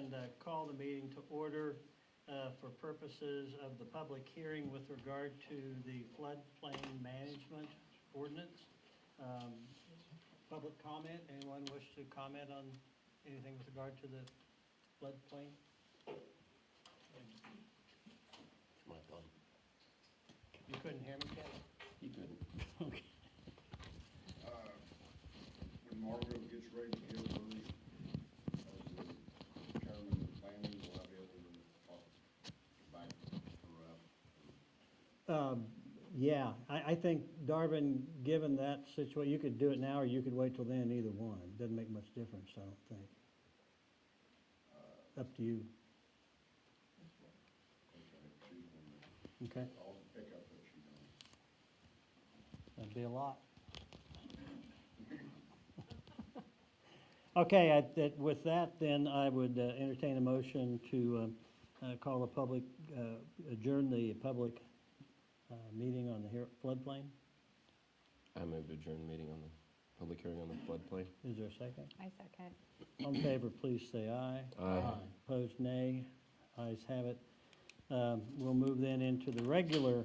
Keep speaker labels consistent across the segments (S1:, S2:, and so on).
S1: and call the meeting to order for purposes of the public hearing with regard to the floodplain management ordinance. Public comment, anyone wish to comment on anything with regard to the floodplain?
S2: My thumb.
S1: You couldn't hear me, Kevin?
S2: You couldn't.
S1: Okay.
S3: When Margot gets ready to give hers, as the chairman of the planning, will I be able to talk back her up?
S1: Yeah, I think, Darvin, given that situation, you could do it now or you could wait till then, either one. Doesn't make much difference, I don't think. Up to you. Okay.
S3: I'll pick up what she knows.
S1: That'd be a lot. Okay, with that, then I would entertain a motion to call a public, adjourn the public meeting on the floodplain.
S2: I move to adjourn the meeting on the public hearing on the floodplain.
S1: Is there a second?
S4: I second.
S1: All in favor, please say aye.
S2: Aye.
S1: Opposed, nay. Ayes have it. We'll move then into the regular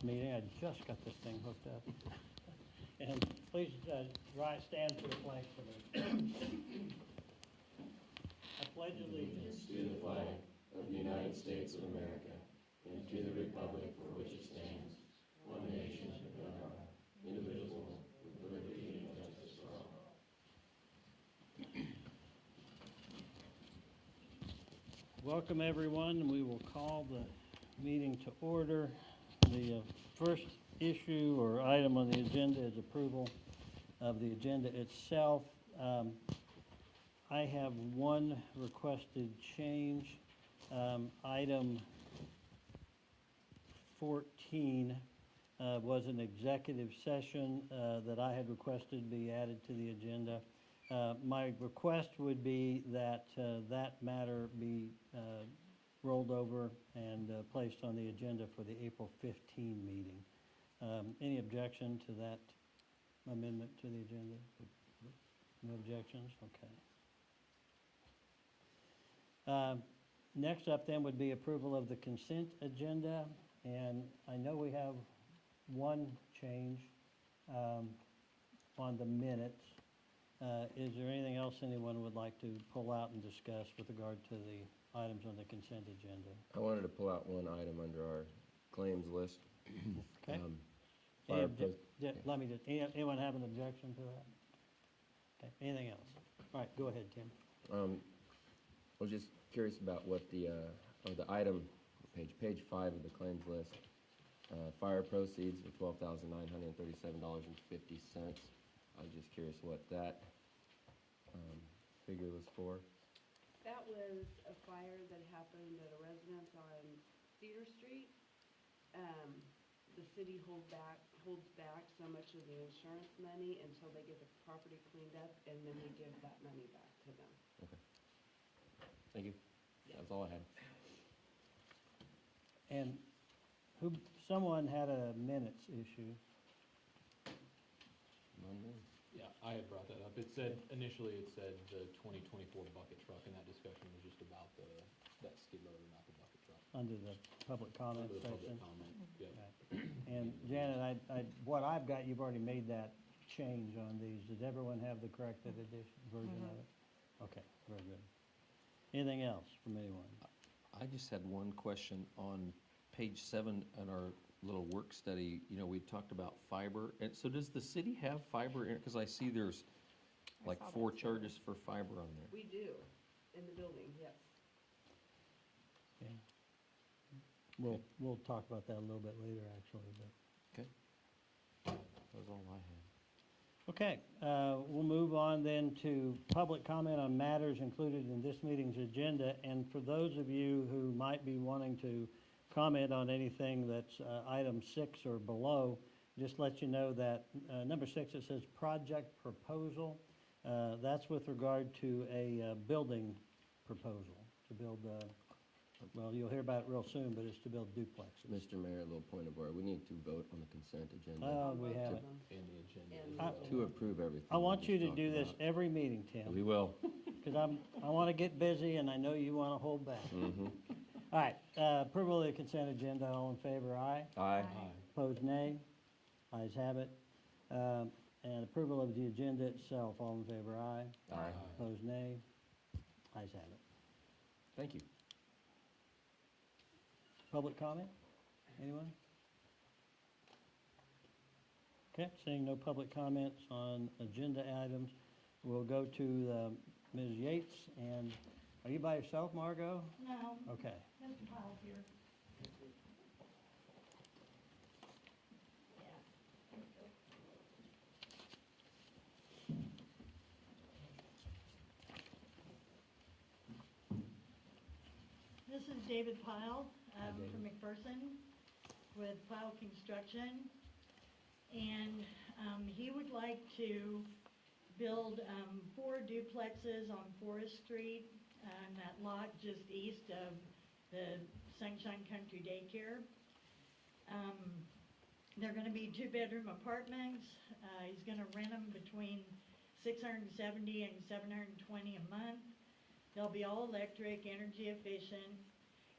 S1: meeting. I just got this thing hooked up. And please stand for the flag for me. I pledge allegiance
S2: To the flag of the United States of America and to the republic for which it stands, one nation under God, indivisible, with liberty and justice for all.
S1: Welcome, everyone. We will call the meeting to order. The first issue or item on the agenda is approval of the agenda itself. I have one requested change. Item 14 was an executive session that I had requested be added to the agenda. My request would be that that matter be rolled over and placed on the agenda for the April 15 meeting. Any objection to that amendment to the agenda? No objections? Okay. Next up then would be approval of the consent agenda, and I know we have one change on the minutes. Is there anything else anyone would like to pull out and discuss with regard to the items on the consent agenda?
S2: I wanted to pull out one item under our claims list.
S1: Okay. Let me just, anyone have an objection to that? Okay, anything else? All right, go ahead, Tim.
S2: I was just curious about what the item, page 5 of the claims list, fire proceeds were $12,937.50. I was just curious what that figure was for.
S5: That was a fire that happened at a residence on Cedar Street. The city holds back so much of the insurance money until they get the property cleaned up, and then we give that money back to them.
S2: Okay. Thank you. That's all I had.
S1: And someone had a minutes issue.
S6: Yeah, I had brought that up. It said, initially it said the 2024 bucket truck, and that discussion was just about that skid loader, not the bucket truck.
S1: Under the public comment
S6: Under the
S1: section.
S6: public comment, yep.
S1: Okay. And Janet, what I've got, you've already made that change on these. Does everyone have the corrected version of it? Okay, very good. Anything else from anyone?
S7: I just had one question on page 7 in our little work study. You know, we talked about fiber. And so does the city have fiber in it? Because I see there's like 4 charges for fiber on there.
S5: We do, in the building, yes.
S1: Okay. We'll talk about that a little bit later, actually. But.
S7: Okay. That was all I had.
S1: Okay, we'll move on then to public comment on matters included in this meeting's agenda. And for those of you who might be wanting to comment on anything that's item 6 or below, just let you know that number 6, it says project proposal. That's with regard to a building proposal to build, well, you'll hear about it real soon, but it's to build duplexes.
S2: Mr. Mayor, a little point of order. We need to vote on the consent agenda
S1: We haven't.
S6: And the agenda
S5: And
S6: as well.
S2: to approve everything.
S1: I
S2: we
S1: want
S2: just
S1: you to
S2: talked
S1: do this
S2: about.
S1: every meeting, Tim.
S2: We will.
S1: because I want to get busy and I know you want to hold back.
S2: Mm-hmm.
S1: All right, approval of the consent agenda, all in favor, aye.
S2: Aye.
S1: Opposed, nay. Ayes have it. And approval of the agenda itself, all in favor, aye.
S2: Aye.
S1: Opposed, nay. Ayes have it.
S2: Thank you.
S1: Public comment? Anyone? Okay, seeing no public comments on agenda items, we'll go to Ms. Yates. And are you by yourself, Margot?
S4: No,
S1: Okay.
S4: Mr. Pyle's here. Yeah. There we go. This is David Pyle from McPherson with Pyle Construction. And he would like to build 4 duplexes on Forest Street on that lot just east of the Sunshine Country Daycare. They're going to be 2-bedroom apartments. He's going to rent them between $670 and $720 a month. They'll be all electric, energy efficient.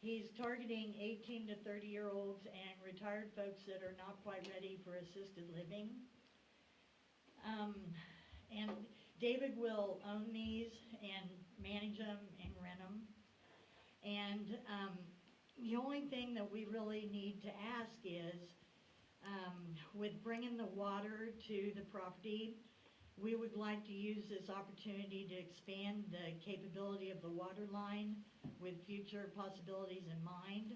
S4: He's targeting 18 to 30-year-olds and retired folks that are not quite ready for assisted living. And David will own these and manage them and rent them. And the only thing that we really need to ask is, with bringing the water to the property, we would like to use this opportunity to expand the capability of the water line with future possibilities in mind.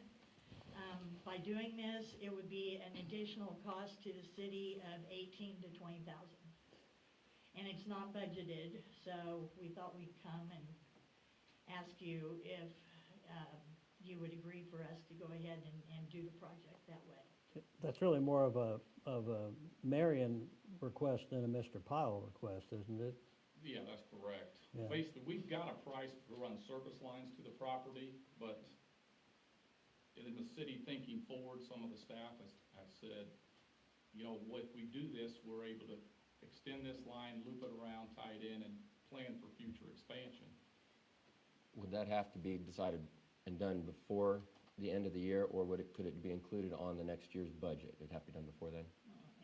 S4: By doing this, it would be an additional cost to the city of $18,000 to $20,000. And it's not budgeted, so we thought we'd come and ask you if you would agree for us to go ahead and do the project that way.
S1: That's really more of a Marion request than a Mr. Pyle request, isn't it?
S8: Yeah, that's correct.
S1: Yeah.
S8: Basically, we've got a price to run service lines to the property, but in the city thinking forward, some of the staff has said, you know, if we do this, we're able to extend this line, loop it around, tie it in, and plan for future expansion.
S2: Would that have to be decided and done before the end of the year, or could it be included on the next year's budget? It'd have to be done before then?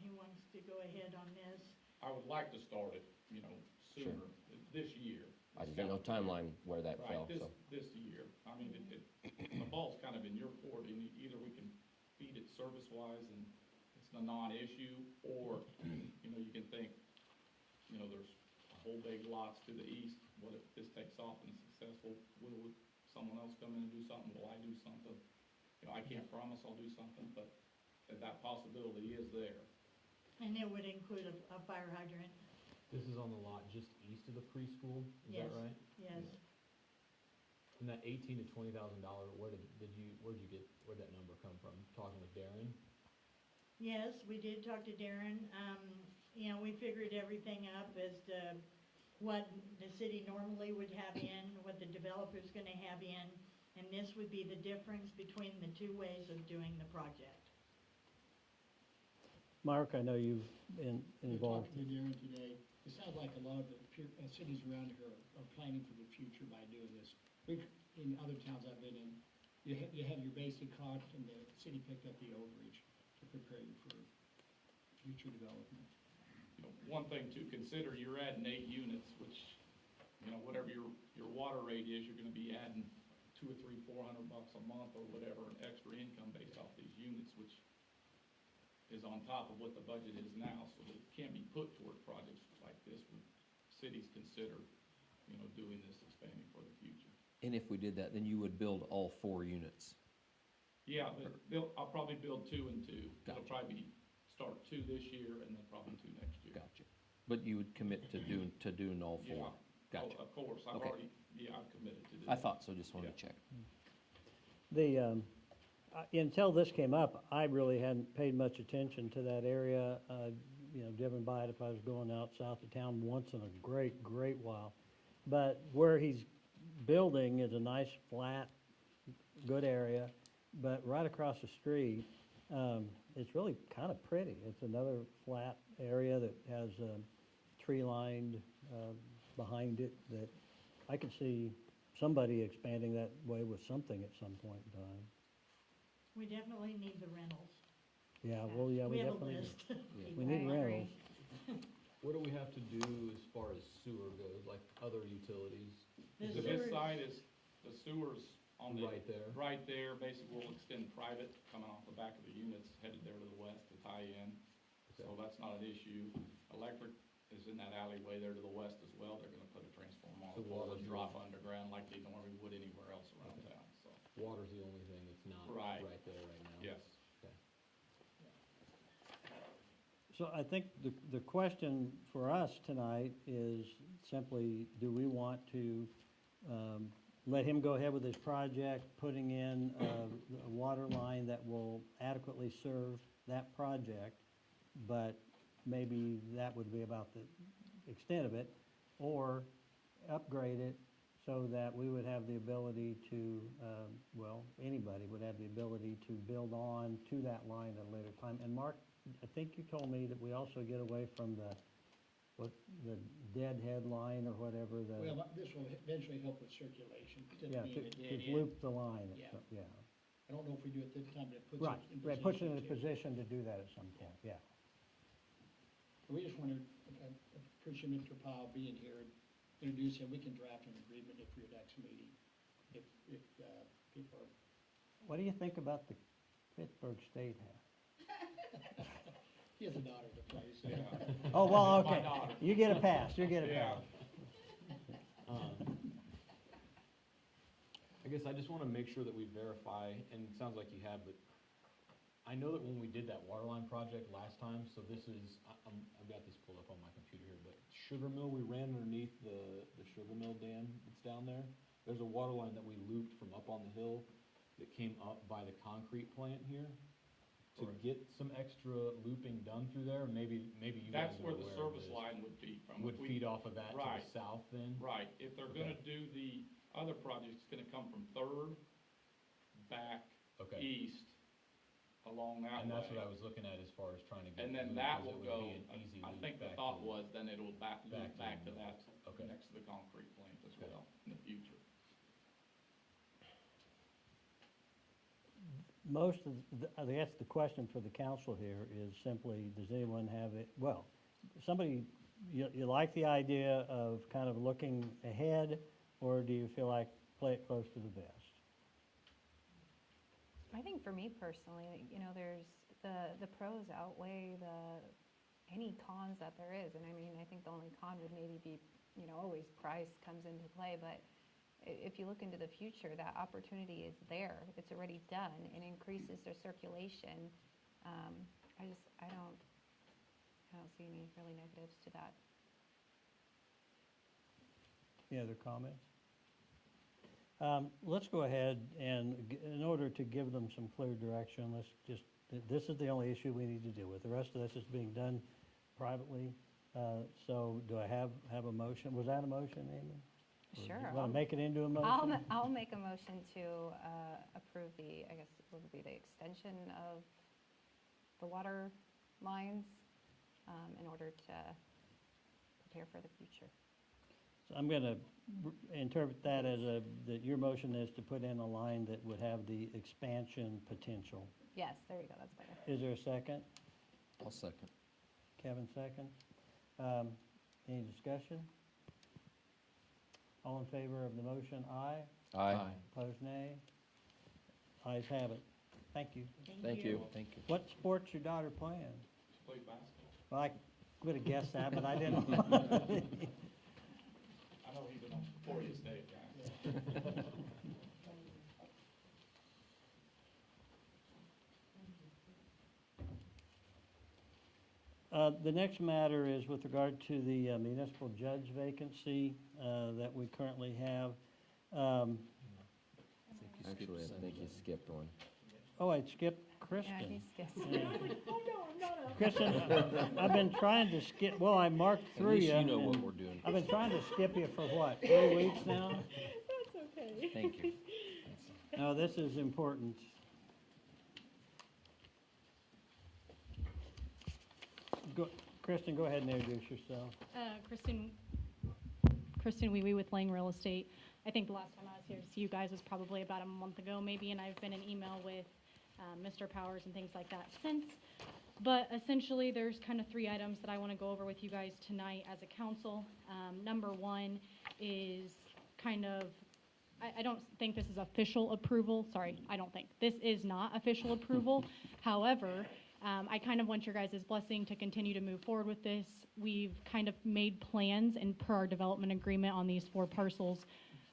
S4: He wants to go ahead on this.
S8: I would like to start it, you know,
S2: Sure.
S8: sooner, this year.
S2: I just didn't know timeline where that fell,
S8: Right,
S2: so.
S8: this year. I mean, the ball's kind of in your court, and either we can feed it service-wise and it's a non-issue, or, you know, you can think, you know, there's a whole big lots to the east. What if this takes off and is successful? Will someone else come in and do something? Will I do something? You know, I can't promise I'll do something, but that possibility is there.
S4: And it would include a fire hydrant.
S6: This is on the lot just east of the preschool, is
S4: Yes.
S6: that right?
S4: Yes.
S6: And that $18,000 to $20,000, where'd that number come from? Talking with Darren?
S4: Yes, we did talk to Darren. You know, we figured everything up as to what the city normally would have in, what the developer's gonna have in, and this would be the difference between the 2 ways of doing the project.
S1: Mark, I know you've been
S9: I
S1: involved.
S9: talked to Darren today. It sounds like a lot of the cities around here are planning for the future by doing this. In other towns I've been in, you have your basic cost, and the city picked up the overage to prepare you for future development.
S8: You know, one thing to consider, you're adding 8 units, which, you know, whatever your water rate is, you're gonna be adding $200 or $300, $400 a month or whatever, an extra income based off these units, which is on top of what the budget is now, so that it can be put toward projects like this when cities consider, you know, doing this, expanding for the future.
S7: And if we did that, then you would build all 4 units?
S8: Yeah, but I'll probably build 2 and 2. It'll
S7: Gotcha.
S8: probably start 2 this year and then probably 2 next year.
S7: Gotcha. But you would commit to doing all 4?
S8: Yeah.
S7: Gotcha.
S8: Oh, of course, I've
S7: Okay.
S8: already, I've committed to do
S7: I
S8: that.
S7: thought so, just wanted to
S8: Yeah.
S7: check.
S1: Until this came up, I really hadn't paid much attention to that area. You know, driven by it if I was going out south of town once in a great while. But where he's building is a nice, flat, good area. But right across the street, it's really kind of pretty. It's another flat area that has tree lined behind it that I could see somebody expanding that way with something at some point in time.
S4: We definitely need the rentals.
S1: Yeah, well, yeah, we
S4: have a
S1: definitely do.
S4: list.
S1: We need
S4: People
S1: rentals.
S4: agree.
S6: What do we have to do as far as sewer goes, like other utilities?
S4: The
S8: So
S4: sewers-
S8: this side is, the sewers on the.
S6: Right there.
S8: Right there, basically we'll extend private coming off the back of the units headed there to the west to tie in. So
S6: Okay.
S8: that's not an issue. Electric is in that alleyway there to the west as well. They're gonna put a transformer on
S6: So
S8: the pole
S6: water's
S8: and
S6: the
S8: drop
S6: only-
S8: underground like they normally would anywhere else around
S6: Okay.
S8: town, so.
S6: Water's the only thing that's not
S8: Right.
S6: right there right now?
S8: Yes.
S6: Okay.
S1: So I think the question for us tonight is simply, do we want to let him go ahead with his project, putting in a water line that will adequately serve that project, but maybe that would be about the extent of it, or upgrade it so that we would have the ability to, well, anybody would have the ability to build on to that line at a later time. And Mark, I think you told me that we also get away from the deadhead line or whatever,
S9: Well, this will eventually help with circulation, instead
S1: yeah,
S9: of being a
S1: to
S9: dead end.
S1: loop the line,
S9: Yeah.
S1: yeah.
S9: I don't know if we do it this time, but it puts
S1: Right,
S9: us in
S1: right, puts it in a
S9: position to.
S1: position to do that at some point, yeah.
S9: We just wanted, I appreciate Mr. Powell being here, introduce him, we can draft an agreement for your next meeting, if people are.
S1: What do you think about the Pittsburgh State hat?
S9: He has a daughter to play, so.
S8: Yeah.
S1: Oh, well,
S8: My
S1: okay,
S8: daughter.
S1: you get a pass, you get a
S8: Yeah.
S1: pass.
S6: I guess I just wanna make sure that we verify, and it sounds like you have, but I know that when we did that water line project last time, so this is, I've got this pulled up on my computer here, but Sugar Mill, we ran underneath the Sugar Mill dam that's down there. There's a water line that we looped from up on the hill that came up by the concrete plant here. To
S8: Correct.
S6: get some extra looping done through there, maybe you guys
S8: That's
S6: are
S8: where the
S6: aware of
S8: service
S6: this.
S8: line would be from.
S6: Would
S8: If we-
S6: feed off of that to
S8: Right.
S6: the south then?
S8: Right, if they're gonna do the other project, it's gonna come from Third back
S6: Okay.
S8: east along that way.
S6: And that's what I was looking at as far as trying to get.
S8: And then
S6: loop,
S8: that
S6: is
S8: will
S6: it would
S8: go,
S6: be an easy
S8: I
S6: loop
S8: think the
S6: back
S8: thought
S6: to-
S8: was then it'll
S6: back
S8: loop
S6: to
S8: back
S6: the
S8: to that,
S6: Okay.
S8: next to the concrete plant as
S6: Okay.
S8: well in the future.
S1: Most of, I guess the question for the council here is simply, does anyone have it, well, somebody, you like the idea of kind of looking ahead, or do you feel like play it close to the vest?
S10: I think for me personally, there's the pros outweigh any cons that there is. And I mean, I think the only con would maybe be, always price comes into play, but if you look into the future, that opportunity is there. It's already done. It increases their circulation. I don't see any really negatives to that.
S1: Any other comments? Let's go ahead and, in order to give them some clear direction, let's just, this is the only issue we need to deal with. The rest of this is being done privately. So do I have a motion? Was that a motion, Amy? Or
S10: Sure.
S1: do you want to make it into a motion?
S10: I'll make a motion to approve I guess it would be the extension of the water lines in order to prepare for the future.
S1: So I'm going to interpret that as that your motion is to put in a line that would have the expansion potential.
S10: Yes, there you go, that's better.
S1: Is there a second?
S7: I'll second.
S1: Kevin, second. Any discussion? All in favor of the motion, aye.
S7: Aye.
S1: Opposed, nay. Ayes have it. Thank you.
S7: Thank you. Thank you.
S1: What sport's your daughter playing?
S8: She plays basketball.
S1: Well, I would have guessed that, but I didn't.
S8: I know he's an Emporia State guy.
S1: The next matter is with regard to the municipal judge vacancy that we currently have.
S2: Actually, I think you skipped one.
S1: Oh, I skipped
S10: Yeah,
S1: Kristen.
S10: he's just.
S1: Kristen, I've been trying to skip, well, I marked
S7: At
S1: through
S7: least
S1: you.
S7: you know what
S1: and
S7: we're doing.
S1: I've been trying to skip you for what, 3 weeks now?
S7: Thank you.
S1: No, this is important. Kristen, go ahead and introduce yourself.
S11: Kristen Wee with Lang Real Estate. I think the last time I was here to see you guys was probably about a month ago maybe, and I've been in email with Mr. Powers and things like that since. But essentially, there's kind of 3 items that I want to go over with you guys tonight as a council. Number 1 is kind of, I don't think this is official approval. Sorry, I don't think. This is not official approval. However, I kind of want your guys' blessing to continue to move forward with this. We've kind of made plans, and per our development agreement on these 4 parcels,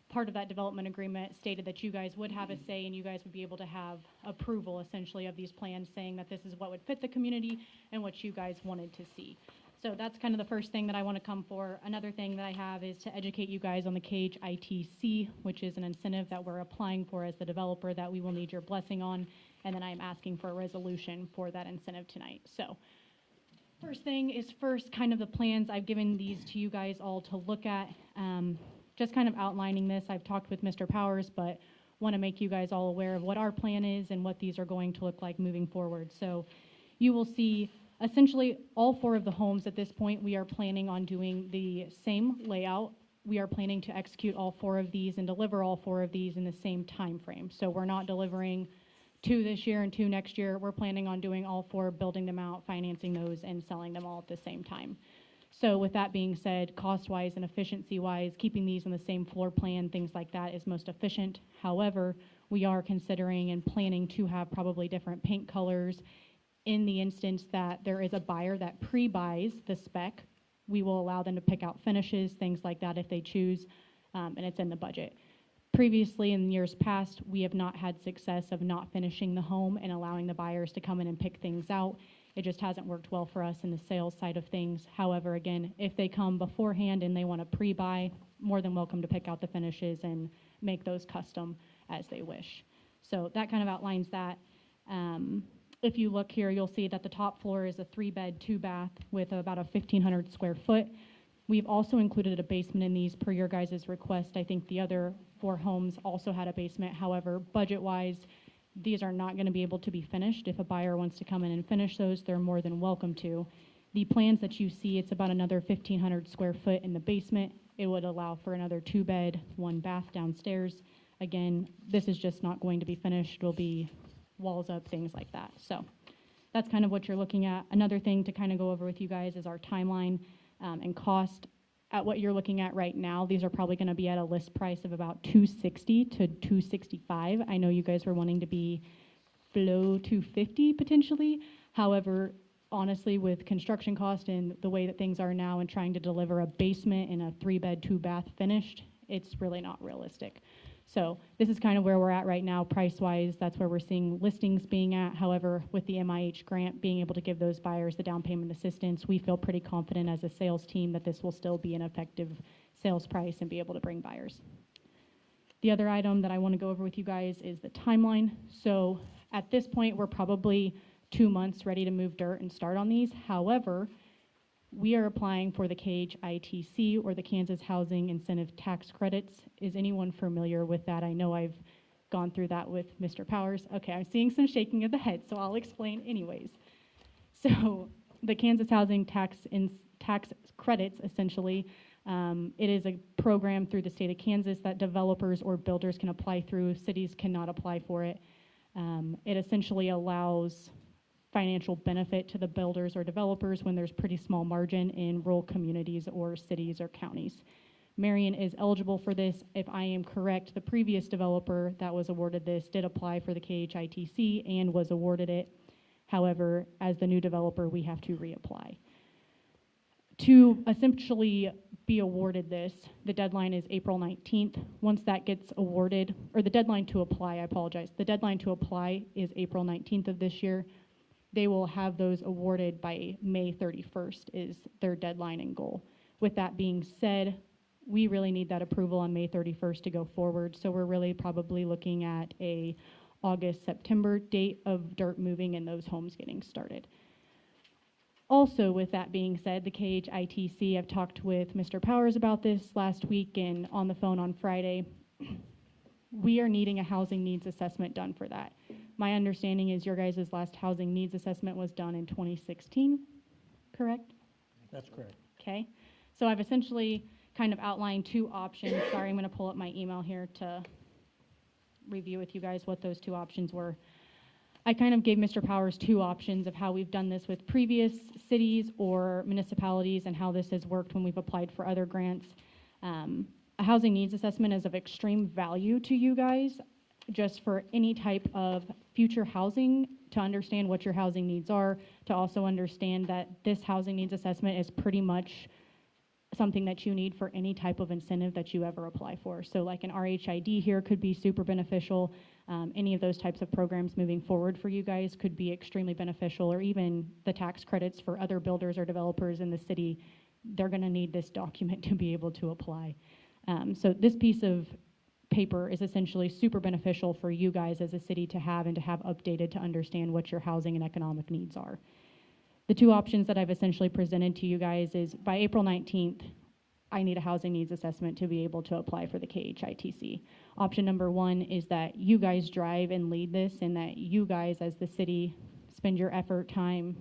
S11: part of that development agreement stated that you guys would have a say and you guys would be able to have approval essentially of these plans, saying that this is what would fit the community and what you guys wanted to see. So that's kind of the first thing that I want to come for. Another thing that I have is to educate you guys on the Cage ITC, which is an incentive that we're applying for as the developer that we will need your blessing on, and then I'm asking for a resolution for that incentive tonight. So first thing is first, kind of the plans. I've given these to you guys all to look at. Just kind of outlining this. I've talked with Mr. Powers, but want to make you guys all aware of what our plan is and what these are going to look like moving forward. So you will see essentially all 4 of the homes at this point. We are planning on doing the same layout. We are planning to execute all 4 of these and deliver all 4 of these in the same time frame. So we're not delivering 2 this year and 2 next year. We're planning on doing all 4, building them out, financing those, and selling them all at the same time. So with that being said, cost-wise and efficiency-wise, keeping these on the same floor plan, things like that is most efficient. However, we are considering and planning to have probably different paint colors. In the instance that there is a buyer that pre-buys the spec, we will allow them to pick out finishes, things like that if they choose, and it's in the budget. Previously, in years past, we have not had success of not finishing the home and allowing the buyers to come in and pick things out. It just hasn't worked well for us in the sales side of things. However, again, if they come beforehand and they want to pre-buy, more than welcome to pick out the finishes and make those custom as they wish. So that kind of outlines that. If you look here, you'll see that the top floor is a 3-bed, 2-bath with about a 1,500 square foot. We've also included a basement in these per your guys' request. I think the other 4 homes also had a basement. However, budget-wise, these are not going to be able to be finished. If a buyer wants to come in and finish those, they're more than welcome to. The plans that you see, it's about another 1,500 square foot in the basement. It would allow for another 2-bed, 1-bath downstairs. Again, this is just not going to be finished. It'll be walls up, things like that. So that's kind of what you're looking at. Another thing to kind of go over with you guys is our timeline and cost. At what you're looking at right now, these are probably going to be at a list price of about $260 to $265. I know you guys were wanting to be below $250 potentially. However, honestly, with construction cost and the way that things are now and trying to deliver a basement and a 3-bed, 2-bath finished, it's really not realistic. So this is kind of where we're at right now, price-wise. That's where we're seeing listings being at. However, with the MIH grant, being able to give those buyers the down payment assistance, we feel pretty confident as a sales team that this will still be an effective sales price and be able to bring buyers. The other item that I want to go over with you guys is the timeline. So at this point, we're probably 2 months ready to move dirt and start on these. However, we are applying for the Cage ITC, or the Kansas Housing Incentive Tax Credits. Is anyone familiar with that? I know I've gone through that with Mr. Powers. Okay, I'm seeing some shaking of the head, so I'll explain anyways. So the Kansas Housing Tax Credits, essentially, it is a program through the state of Kansas that developers or builders can apply through. Cities cannot apply for it. It essentially allows financial benefit to the builders or developers when there's pretty small margin in rural communities or cities or counties. Marion is eligible for this. If I am correct, the previous developer that was awarded this did apply for the KHITC and was awarded it. However, as the new developer, we have to reapply. To essentially be awarded this, the deadline is April 19th. Once that gets awarded, or the deadline to apply, I apologize. The deadline to apply is April 19th of this year. They will have those awarded by May 31st is their deadline and goal. With that being said, we really need that approval on May 31st to go forward. So we're really probably looking at a August, September date of dirt moving and those homes getting started. Also, with that being said, the KHITC, I've talked with Mr. Powers about this last week and on the phone on Friday. We are needing a housing needs assessment done for that. My understanding is your guys' last housing needs assessment was done in 2016, correct?
S1: That's correct.
S11: Okay, so I've essentially kind of outlined two options. Sorry, I'm going to pull up my email here to review with you guys what those two options were. I kind of gave Mr. Powers two options of how we've done this with previous cities or municipalities and how this has worked when we've applied for other grants. A housing needs assessment is of extreme value to you guys, just for any type of future housing, to understand what your housing needs are, to also understand that this housing needs assessment is pretty much something that you need for any type of incentive that you ever apply for. So like an RHID here could be super beneficial. Any of those types of programs moving forward for you guys could be extremely beneficial, or even the tax credits for other builders or developers in the city. They're gonna need this document to be able to apply. So this piece of paper is essentially super beneficial for you guys as a city to have and to have updated to understand what your housing and economic needs are. The two options that I've essentially presented to you guys is by April 19th, I need a housing needs assessment to be able to apply for the KHITC. Option number one is that you guys drive and lead this, and that you guys as the city spend your effort, time,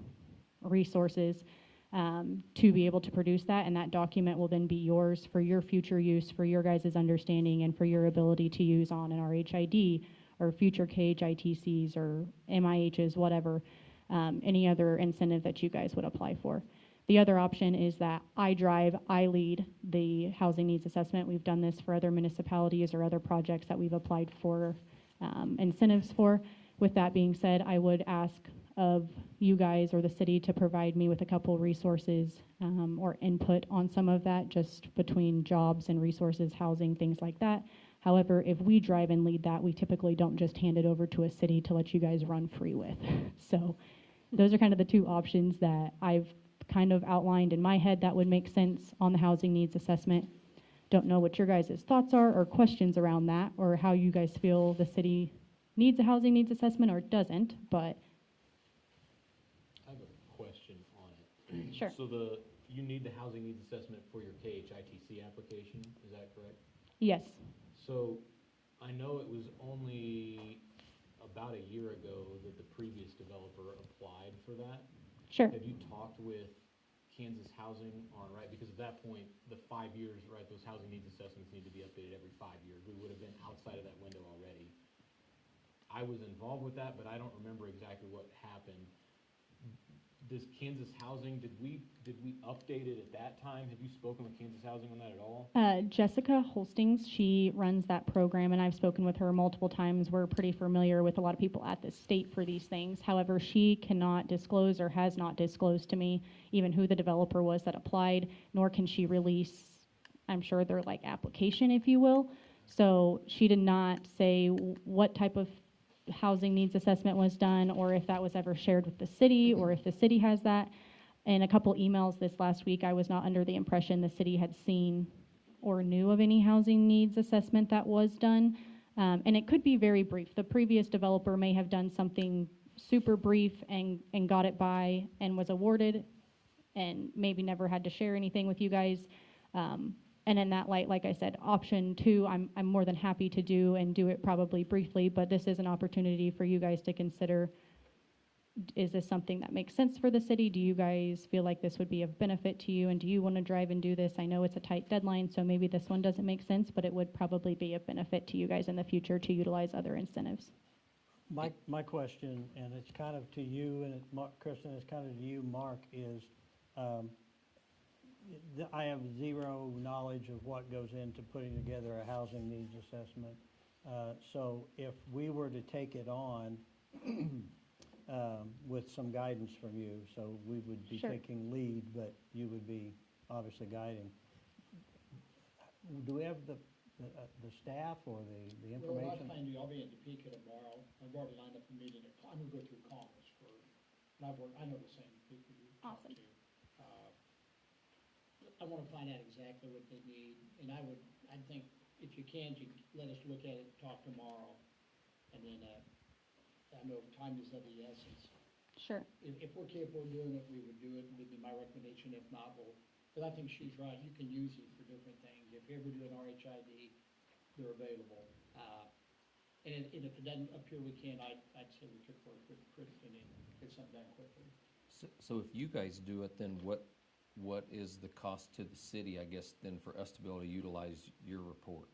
S11: resources to be able to produce that, and that document will then be yours for your future use, for your guys' understanding, and for your ability to use on an RHID or future KHITCs or MIHs, whatever, any other incentive that you guys would apply for. The other option is that I drive, I lead the housing needs assessment. We've done this for other municipalities or other projects that we've applied for incentives for. With that being said, I would ask of you guys or the city to provide me with a couple resources or input on some of that, just between jobs and resources, housing, things like that. However, if we drive and lead that, we typically don't just hand it over to a city to let you guys run free with. So those are kind of the two options that I've kind of outlined in my head that would make sense on the housing needs assessment. Don't know what your guys' thoughts are or questions around that, or how you guys feel the city needs a housing needs assessment or doesn't, but.
S6: I have a question on it.
S11: Sure.
S6: So you need the housing needs assessment for your KHITC application, is that correct?
S11: Yes.
S6: So I know it was only about a year ago that the previous developer applied for that.
S11: Sure.
S6: Have you talked with Kansas Housing on, right, because at that point, the 5 years, right, those housing needs assessments need to be updated every 5 years. We would have been outside of that window already. I was involved with that, but I don't remember exactly what happened. Does Kansas Housing, did we update it at that time? Have you spoken with Kansas Housing on that at all?
S11: Jessica Holstings, she runs that program, and I've spoken with her multiple times. We're pretty familiar with a lot of people at the state for these things. However, she cannot disclose or has not disclosed to me even who the developer was that applied, nor can she release, I'm sure, their like application, if you will. So she did not say what type of housing needs assessment was done, or if that was ever shared with the city, or if the city has that. In a couple emails this last week, I was not under the impression the city had seen or knew of any housing needs assessment that was done. And it could be very brief. The previous developer may have done something super brief and got it by and was awarded, and maybe never had to share anything with you guys. And in that light, like I said, option two, I'm more than happy to do and do it probably briefly, but this is an opportunity for you guys to consider, is this something that makes sense for the city? Do you guys feel like this would be of benefit to you, and do you want to drive and do this? I know it's a tight deadline, so maybe this one doesn't make sense, but it would probably be of benefit to you guys in the future to utilize other incentives.
S1: My question, and it's kind of to you, and Kristen, it's kind of to you, Mark, is I have zero knowledge of what goes into putting together a housing needs assessment. So if we were to take it on with some guidance from you, so we would be
S11: Sure.
S1: taking lead, but you would be obviously guiding. Do we have the staff or the
S9: Well, what I
S1: information?
S9: plan to do, I'll be in Topeka tomorrow. I've already lined up a meeting. I'm gonna go through Congress first. And I know the same people you talked
S11: Awesome.
S9: to. I wanna find out exactly what they need, and I think if you can, you let us look at it, talk tomorrow. And then, I know time is of the essence.
S11: Sure.
S9: If we're capable of doing it, we would do it, would be my recommendation. If not, but I think she's right, you can use it for different things. If you ever do an RHID, they're available. And if it doesn't appear we can, I'd say we could work with Kristen and get something done quickly.
S7: So if you guys do it, then what what is the cost to the city, I guess, then for us to be able to utilize your report?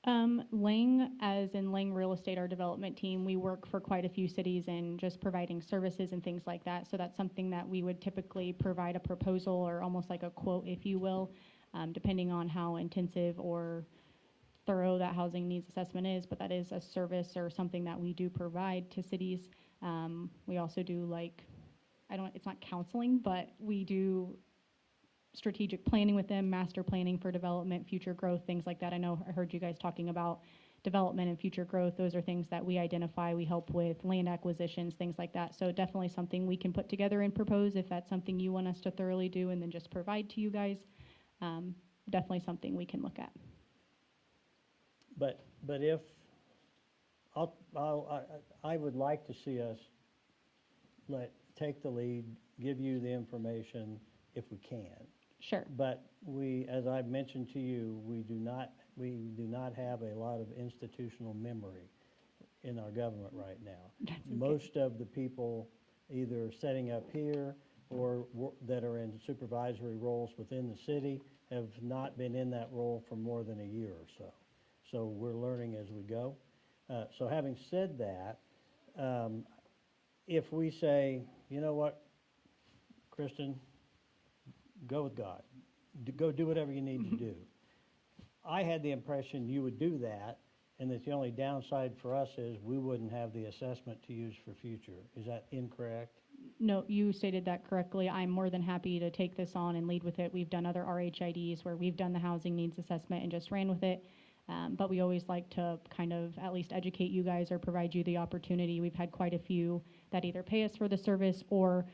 S11: Lang, as in Lang Real Estate, our development team, we work for quite a few cities and just providing services and things like that. So that's something that we would typically provide a proposal or almost like a quote, if you will, depending on how intensive or thorough that housing needs assessment is. But that is a service or something that we do provide to cities. We also do it's not counseling, but we do strategic planning with them, master planning for development, future growth, things like that. I heard you guys talking about development and future growth. Those are things that we identify. We help with land acquisitions, things like that. So definitely something we can put together and propose if that's something you want us to thoroughly do and then just provide to you guys. Definitely something we can look at.
S1: But if, I would like to see us take the lead, give you the information if we can.
S11: Sure.
S1: But as I've mentioned to you, we do not have a lot of institutional memory in our government right now.
S11: That's okay.
S1: Most of the people either setting up here or that are in supervisory roles within the city have not been in that role for more than a year or so. So we're learning as we go. So having said that, if we say, you know what, Kristen, go with God. Go do whatever you need to do. I had the impression you would do that, and that the only downside for us is we wouldn't have the assessment to use for future. Is that incorrect?
S11: No, you stated that correctly. I'm more than happy to take this on and lead with it. We've done other RHIDs where we've done the housing needs assessment and just ran with it. But we always like to kind of at least educate you guys or provide you the opportunity. We've had quite a few that either pay us for the service or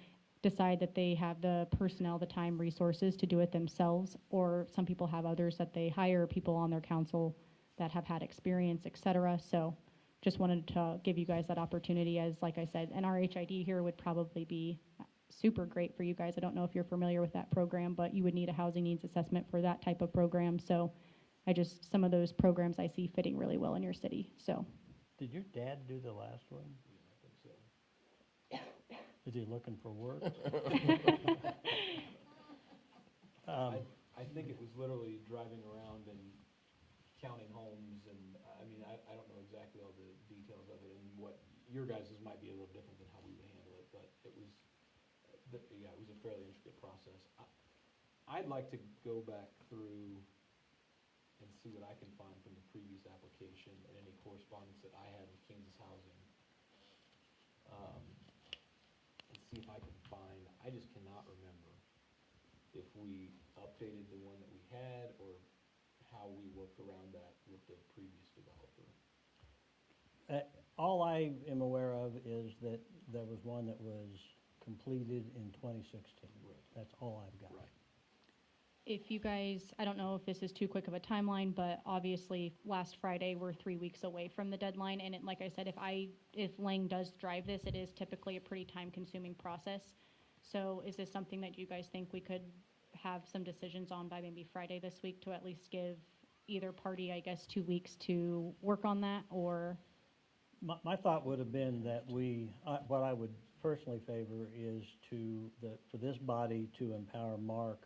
S11: decide that they have the personnel, the time, resources to do it themselves, or some people have others that they hire people on their council that have had experience, et cetera. So just wanted to give you guys that opportunity. As like I said, an RHID here would probably be super great for you guys. I don't know if you're familiar with that program, but you would need a housing needs assessment for that type of program. So some of those programs I see fitting really well in your city. So
S1: Did your dad do the last one?
S6: Yeah, I think so.
S1: Is he looking for work?
S6: I think it was literally driving around and counting homes, and, I mean, I don't know exactly all the details of it, and what, your guys' might be a little different than how we would handle it, but it was, yeah, it was a fairly intricate process. I'd like to go back through and see what I can find from the previous application and any correspondence that I had with Kansas Housing. And see if I can find, I just cannot remember if we updated the one that we had or how we worked around that with the previous developer.
S1: All I am aware of is that there was one that was completed in 2016.
S6: Right.
S1: That's all I've got.
S6: Right.
S11: if you guys, I don't know if this is too quick of a timeline, but obviously last Friday, we're 3 weeks away from the deadline. And like I said, if Lang does drive this, it is typically a pretty time-consuming process. So is this something that you guys think we could have some decisions on by maybe Friday this week to at least give either party, I guess, 2 weeks to work on that, or?
S1: My thought would have been that what I would personally favor is for this body to empower Mark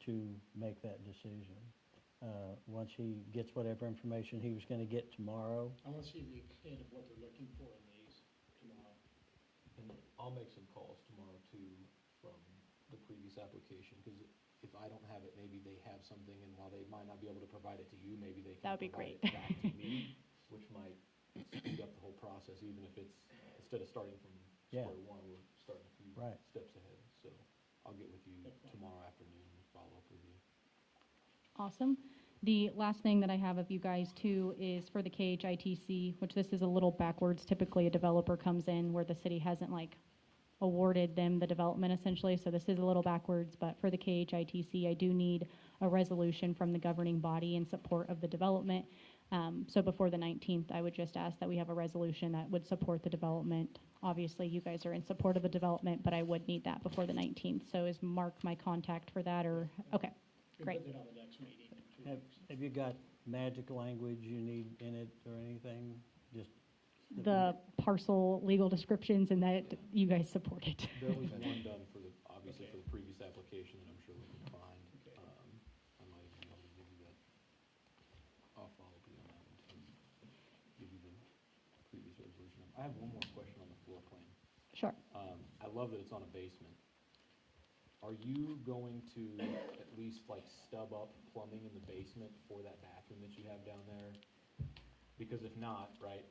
S1: to make that decision. Once he gets whatever information he was gonna get tomorrow.
S9: I want to see the extent of what they're looking for in these tomorrow.
S6: And I'll make some calls tomorrow too from the previous application, because if I don't have it, maybe they have something, and while they might not be able to provide it to you, maybe they can
S11: That would be
S6: provide
S11: great.
S6: it back to me, which might speed up the whole process, even if it's, instead of starting from
S1: Yeah.
S6: square one, we're starting a few
S1: Right.
S6: steps ahead. So I'll get with you tomorrow afternoon and follow up with you.
S11: Awesome. The last thing that I have of you guys too is for the KHITC, which this is a little backwards. Typically, a developer comes in where the city hasn't awarded them the development essentially, so this is a little backwards, but for the KHITC, I do need a resolution from the governing body in support of the development. So before the 19th, I would just ask that we have a resolution that would support the development. Obviously, you guys are in support of the development, but I would need that before the 19th. So is Mark my contact for that, or, okay,
S9: We
S11: great.
S9: put that on the next meeting in 2 weeks.
S1: Have you got magic language you need in it or anything? Just.
S11: The parcel legal descriptions and that you guys support it.
S6: There was one done for obviously for the previous application that I'm sure we'll I have one more question on the floor plan.
S11: Sure.
S6: I love that it's on a basement. Are you going to at least like stub up plumbing in the basement for that bathroom that you have down there? Because if not, right,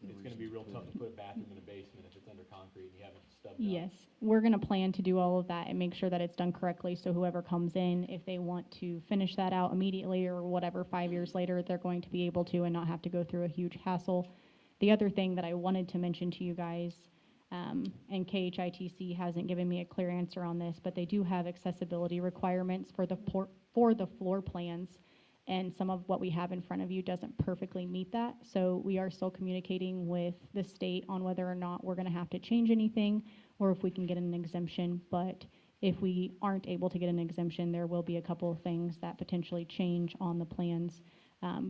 S6: it's gonna be real tough to put a bathroom in a basement if it's under concrete and you haven't stubbed up.
S11: Yes, we're gonna plan to do all of that and make sure that it's done correctly, so whoever comes in, if they want to finish that out immediately or whatever, 5 years later, they're going to be able to and not have to go through a huge hassle. The other thing that I wanted to mention to you guys, and KHITC hasn't given me a clear answer on this, but they do have accessibility requirements for the floor plans, and some of what we have in front of you doesn't perfectly meet that. So we are still communicating with the state on whether or not we're gonna have to change anything, or if we can get an exemption. But if we aren't able to get an exemption, there will be a couple of things that potentially change on the plans.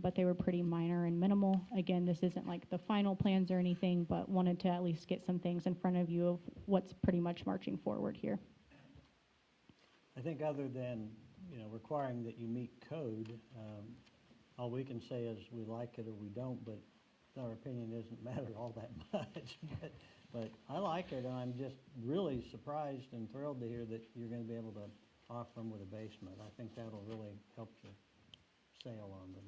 S11: But they were pretty minor and minimal. Again, this isn't like the final plans or anything, but wanted to at least get some things in front of you of what's pretty much marching forward here.
S1: I think other than, requiring that you meet code, all we can say is we like it or we don't, but our opinion doesn't matter all that much. But I like it, and I'm just really surprised and thrilled to hear that you're gonna be able to offer them with a basement. I think that'll really help your sale on them.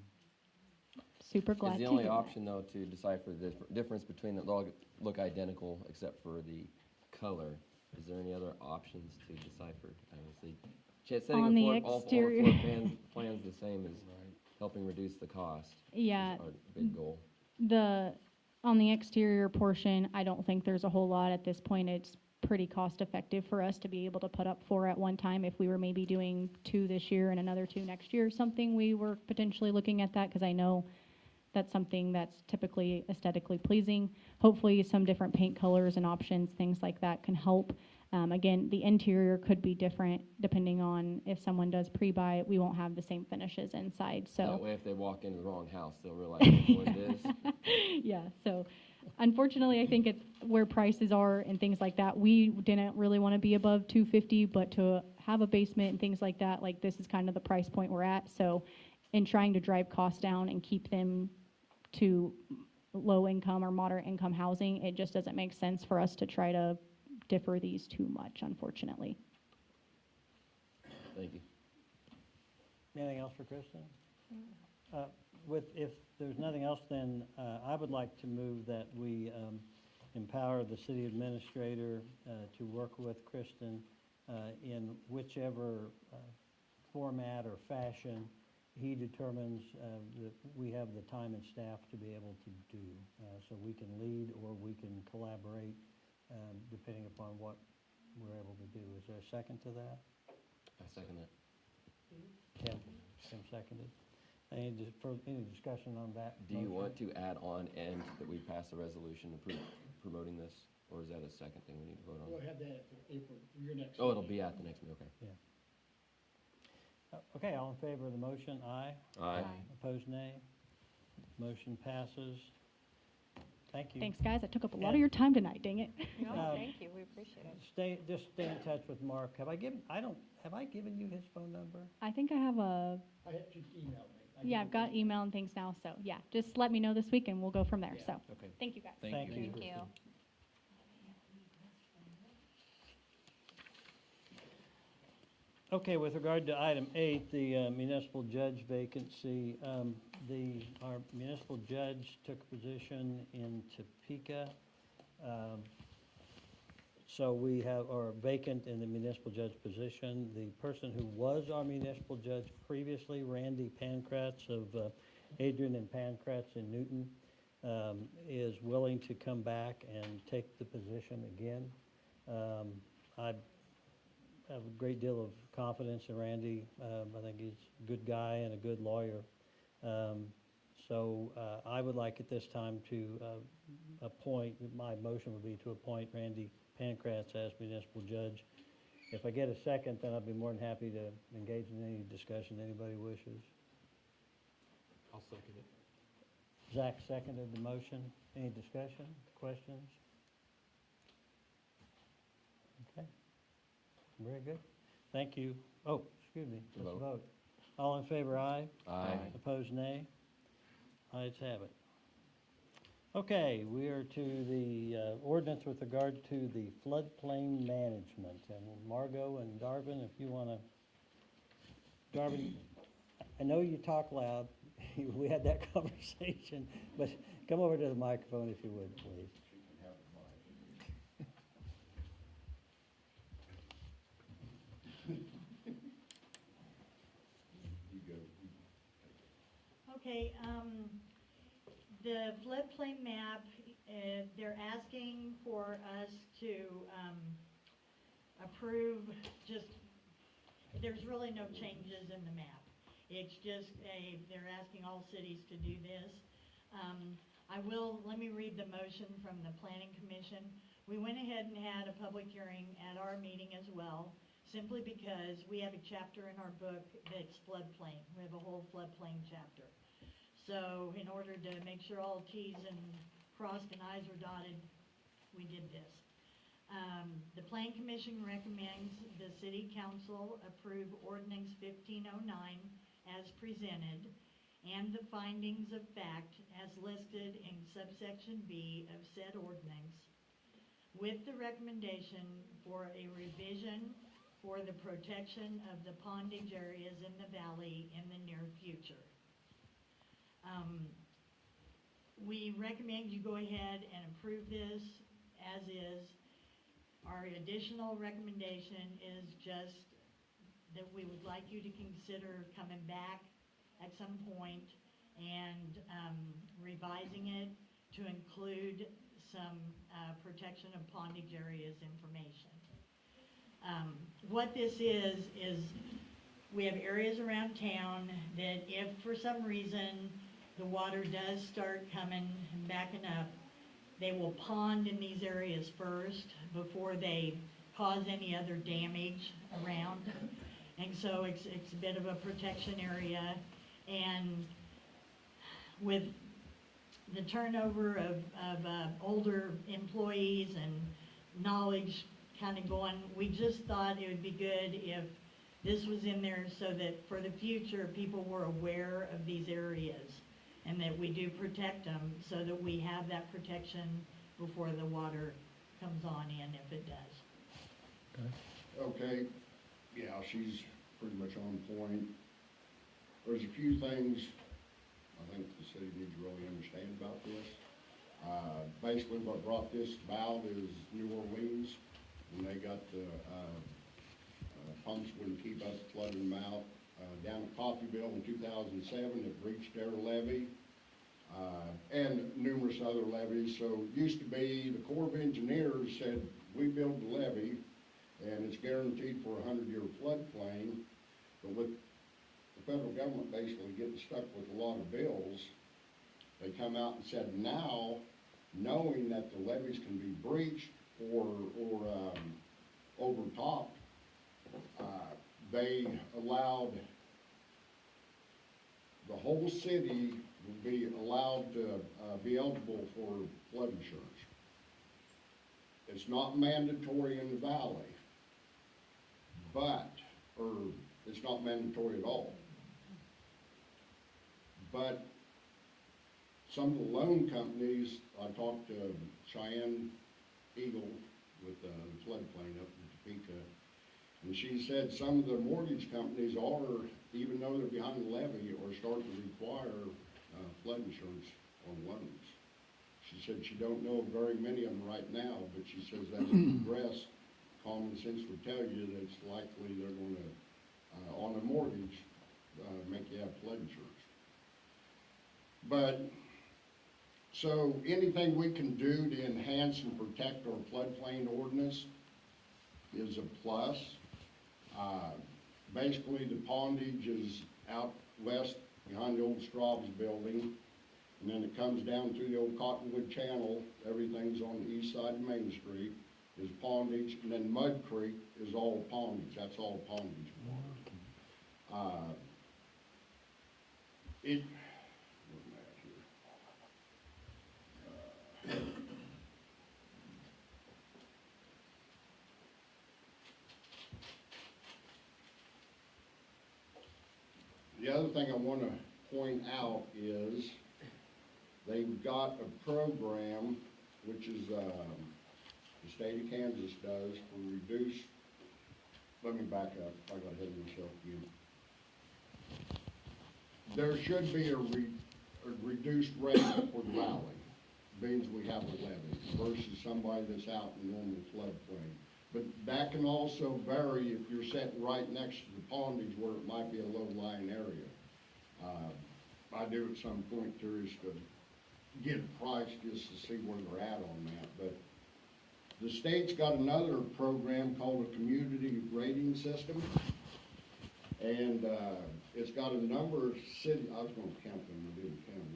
S11: Super glad
S2: Is
S11: to
S2: the only
S11: hear that.
S2: option, though, to decipher the difference between the, they'll look identical except for the color? Is there any other options to decipher? Obviously, setting
S11: On the
S2: all
S11: exterior.
S2: floor plans the same is helping reduce the cost.
S11: Yeah.
S2: Is our big goal.
S11: On the exterior portion, I don't think there's a whole lot at this point. It's pretty cost effective for us to be able to put up 4 at one time. If we were maybe doing 2 this year and another 2 next year or something, we were potentially looking at that, because I know that's something that's typically aesthetically pleasing. Hopefully some different paint colors and options, things like that can help. Again, the interior could be different depending on if someone does pre-buy. We won't have the same finishes inside, so.
S2: That way, if they walk into the wrong house, they'll realize which one it is.
S11: Yeah, so unfortunately, I think it's where prices are and things like that. We didn't really want to be above $250, but to have a basement and things like that, like, this is kind of the price point we're at. So in trying to drive costs down and keep them to low income or moderate income housing, it just doesn't make sense for us to try to differ these too much, unfortunately.
S2: Thank you.
S1: Anything else for Kristen? If there's nothing else, then I would like to move that we empower the city administrator to work with Kristen in whichever format or fashion he determines that we have the time and staff to be able to do. So we can lead or we can collaborate, depending upon what we're able to do. Is there a second to that?
S2: I second that.
S1: Kim seconded. Any discussion on that?
S2: Do you
S1: motion?
S2: want to add on and that we pass a resolution promoting this, or is that a second thing we need to vote on?
S9: We'll have that at April, your next.
S2: Oh, it'll be at the next meeting, okay.
S1: Okay, all in favor of the motion, aye.
S2: Aye.
S1: Opposed, nay. Motion passes. Thank you.
S11: Thanks, guys. I took up a lot of your time tonight, dang it.
S10: No,
S1: Um,
S10: thank you, we appreciate it.
S1: Stay in touch with Mark. Have I given you his phone number?
S11: I think I have a,
S9: I had you emailed me.
S11: yeah, I've got email and things now, so yeah, just let me know this week and we'll go from there, so.
S7: Okay.
S11: Thank you, guys.
S1: Thank you.
S10: Thank you.
S1: Kristen. Okay, with regard to item 8, the municipal judge vacancy, our municipal judge took a position in Topeka. So we are vacant in the municipal judge position. The person who was our municipal judge previously, Randy Pankratz of Adrian and Pankratz in Newton, is willing to come back and take the position again. I have a great deal of confidence in Randy. I think he's a good guy and a good lawyer. So I would like at this time to appoint, my motion would be to appoint Randy Pankratz as municipal judge. If I get a second, then I'd be more than happy to engage in any discussion anybody wishes.
S6: I'll second it.
S1: Zach seconded the motion. Any discussion, questions? Okay. Very good. Thank you. Oh, excuse me. Let's
S2: Vote.
S1: vote. All in favor, aye.
S2: Aye.
S1: Opposed, nay. Ayes have it. Okay, we are to the ordinance with regard to the floodplain management. And Margot and Darvin, if you want to, Darvin, I know you talk loud. We had that conversation, but come over to the microphone if you would, please.
S4: Okay, the floodplain map, they're asking for us to, approve just, there's really no changes in the map. It's just they're asking all cities to do this. Let me read the motion from the Planning Commission. We went ahead and had a public hearing at our meeting as well, simply because we have a chapter in our book that's floodplain. We have a whole floodplain chapter. So in order to make sure all T's and crossed and I's were dotted, we did this. The Plan Commission recommends the City Council approve Ordinance 1509 as presented and the findings of fact as listed in subsection B of said ordinance, with the recommendation for a revision for the protection of the pondage areas in the valley in the near future. We recommend you go ahead and approve this as is. Our additional recommendation is just that we would like you to consider coming back at some point and revising it to include some protection of pondage areas information. What this is we have areas around town that if for some reason the water does start coming and backing up, they will pond in these areas first before they cause any other damage around. And so it's a bit of a protection area. And with the turnover of older employees and knowledge kind of going, we just thought it would be good if this was in there so that for the future people were aware of these areas and that we do protect them so that we have that protection before the water comes on in, if it does.
S3: Okay, yeah, she's pretty much on point. There's a few things I think the city needs to really understand about this. Basically what brought this about is New Orleans, when they got the pumps wouldn't keep us flooding them out. Down at Coffeyville in 2007, it breached their levee, and numerous other levees. So it used to be the Corps of Engineers said, we build the levee, and it's guaranteed for a 100-year floodplain. But with the federal government basically getting stuck with a lot of bills, they come out and said now, knowing that the levees can be breached or overtopped, they allowed the whole city would be allowed to be eligible for flood insurance. It's not mandatory in the valley, or it's not mandatory at all. But some of the loan companies, I talked to Cheyenne Eagle with the floodplain up in Topeka, and she said some of the mortgage companies are, even though they're behind the levee, are starting to require flood insurance on loans. She said she don't know of very many of them right now, but she says as it progress, common sense would tell you that it's likely they're going to, on a mortgage, make you have flood insurance. But, so anything we can do to enhance and protect our floodplain ordinance is a plus. Basically, the pondage is out west behind the old Straub's building, and then it comes down through the old Cottonwood Channel. Everything's on the east side of Main Street is pondage, and then Mud Creek is all pondage. That's all pondage water. Where am I at here? The other thing I want to point out is they've got a program, which is, the state of Kansas does for reduced, let me back up, I got ahead of myself again. There should be a reduced rate for the valley, means we have a levee, versus somebody that's out in normal floodplain. But that can also vary if you're sitting right next to the pondage where it might be a low-lying area. I do at some point curious to get a price just to see where they're at on that, but the state's got another program called a community rating system, and it's got a number of cities. I was going to count them, I didn't count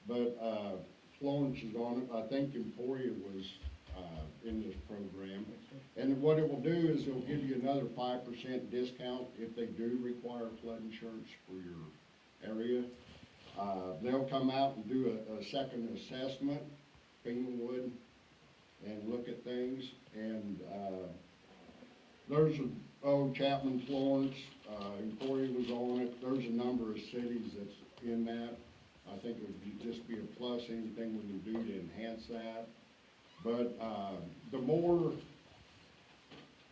S3: them, but Florence is on it. I think Emporia was in this program, and what it will do is it'll give you another 5% discount if they do require flood insurance for your area. They'll come out and do a second assessment, FEMA would, and look at things, and there's Chapman, Florence, Emporia was on it. There's a number of cities that's in that. I think it would just be a plus, anything we can do to enhance that. But the more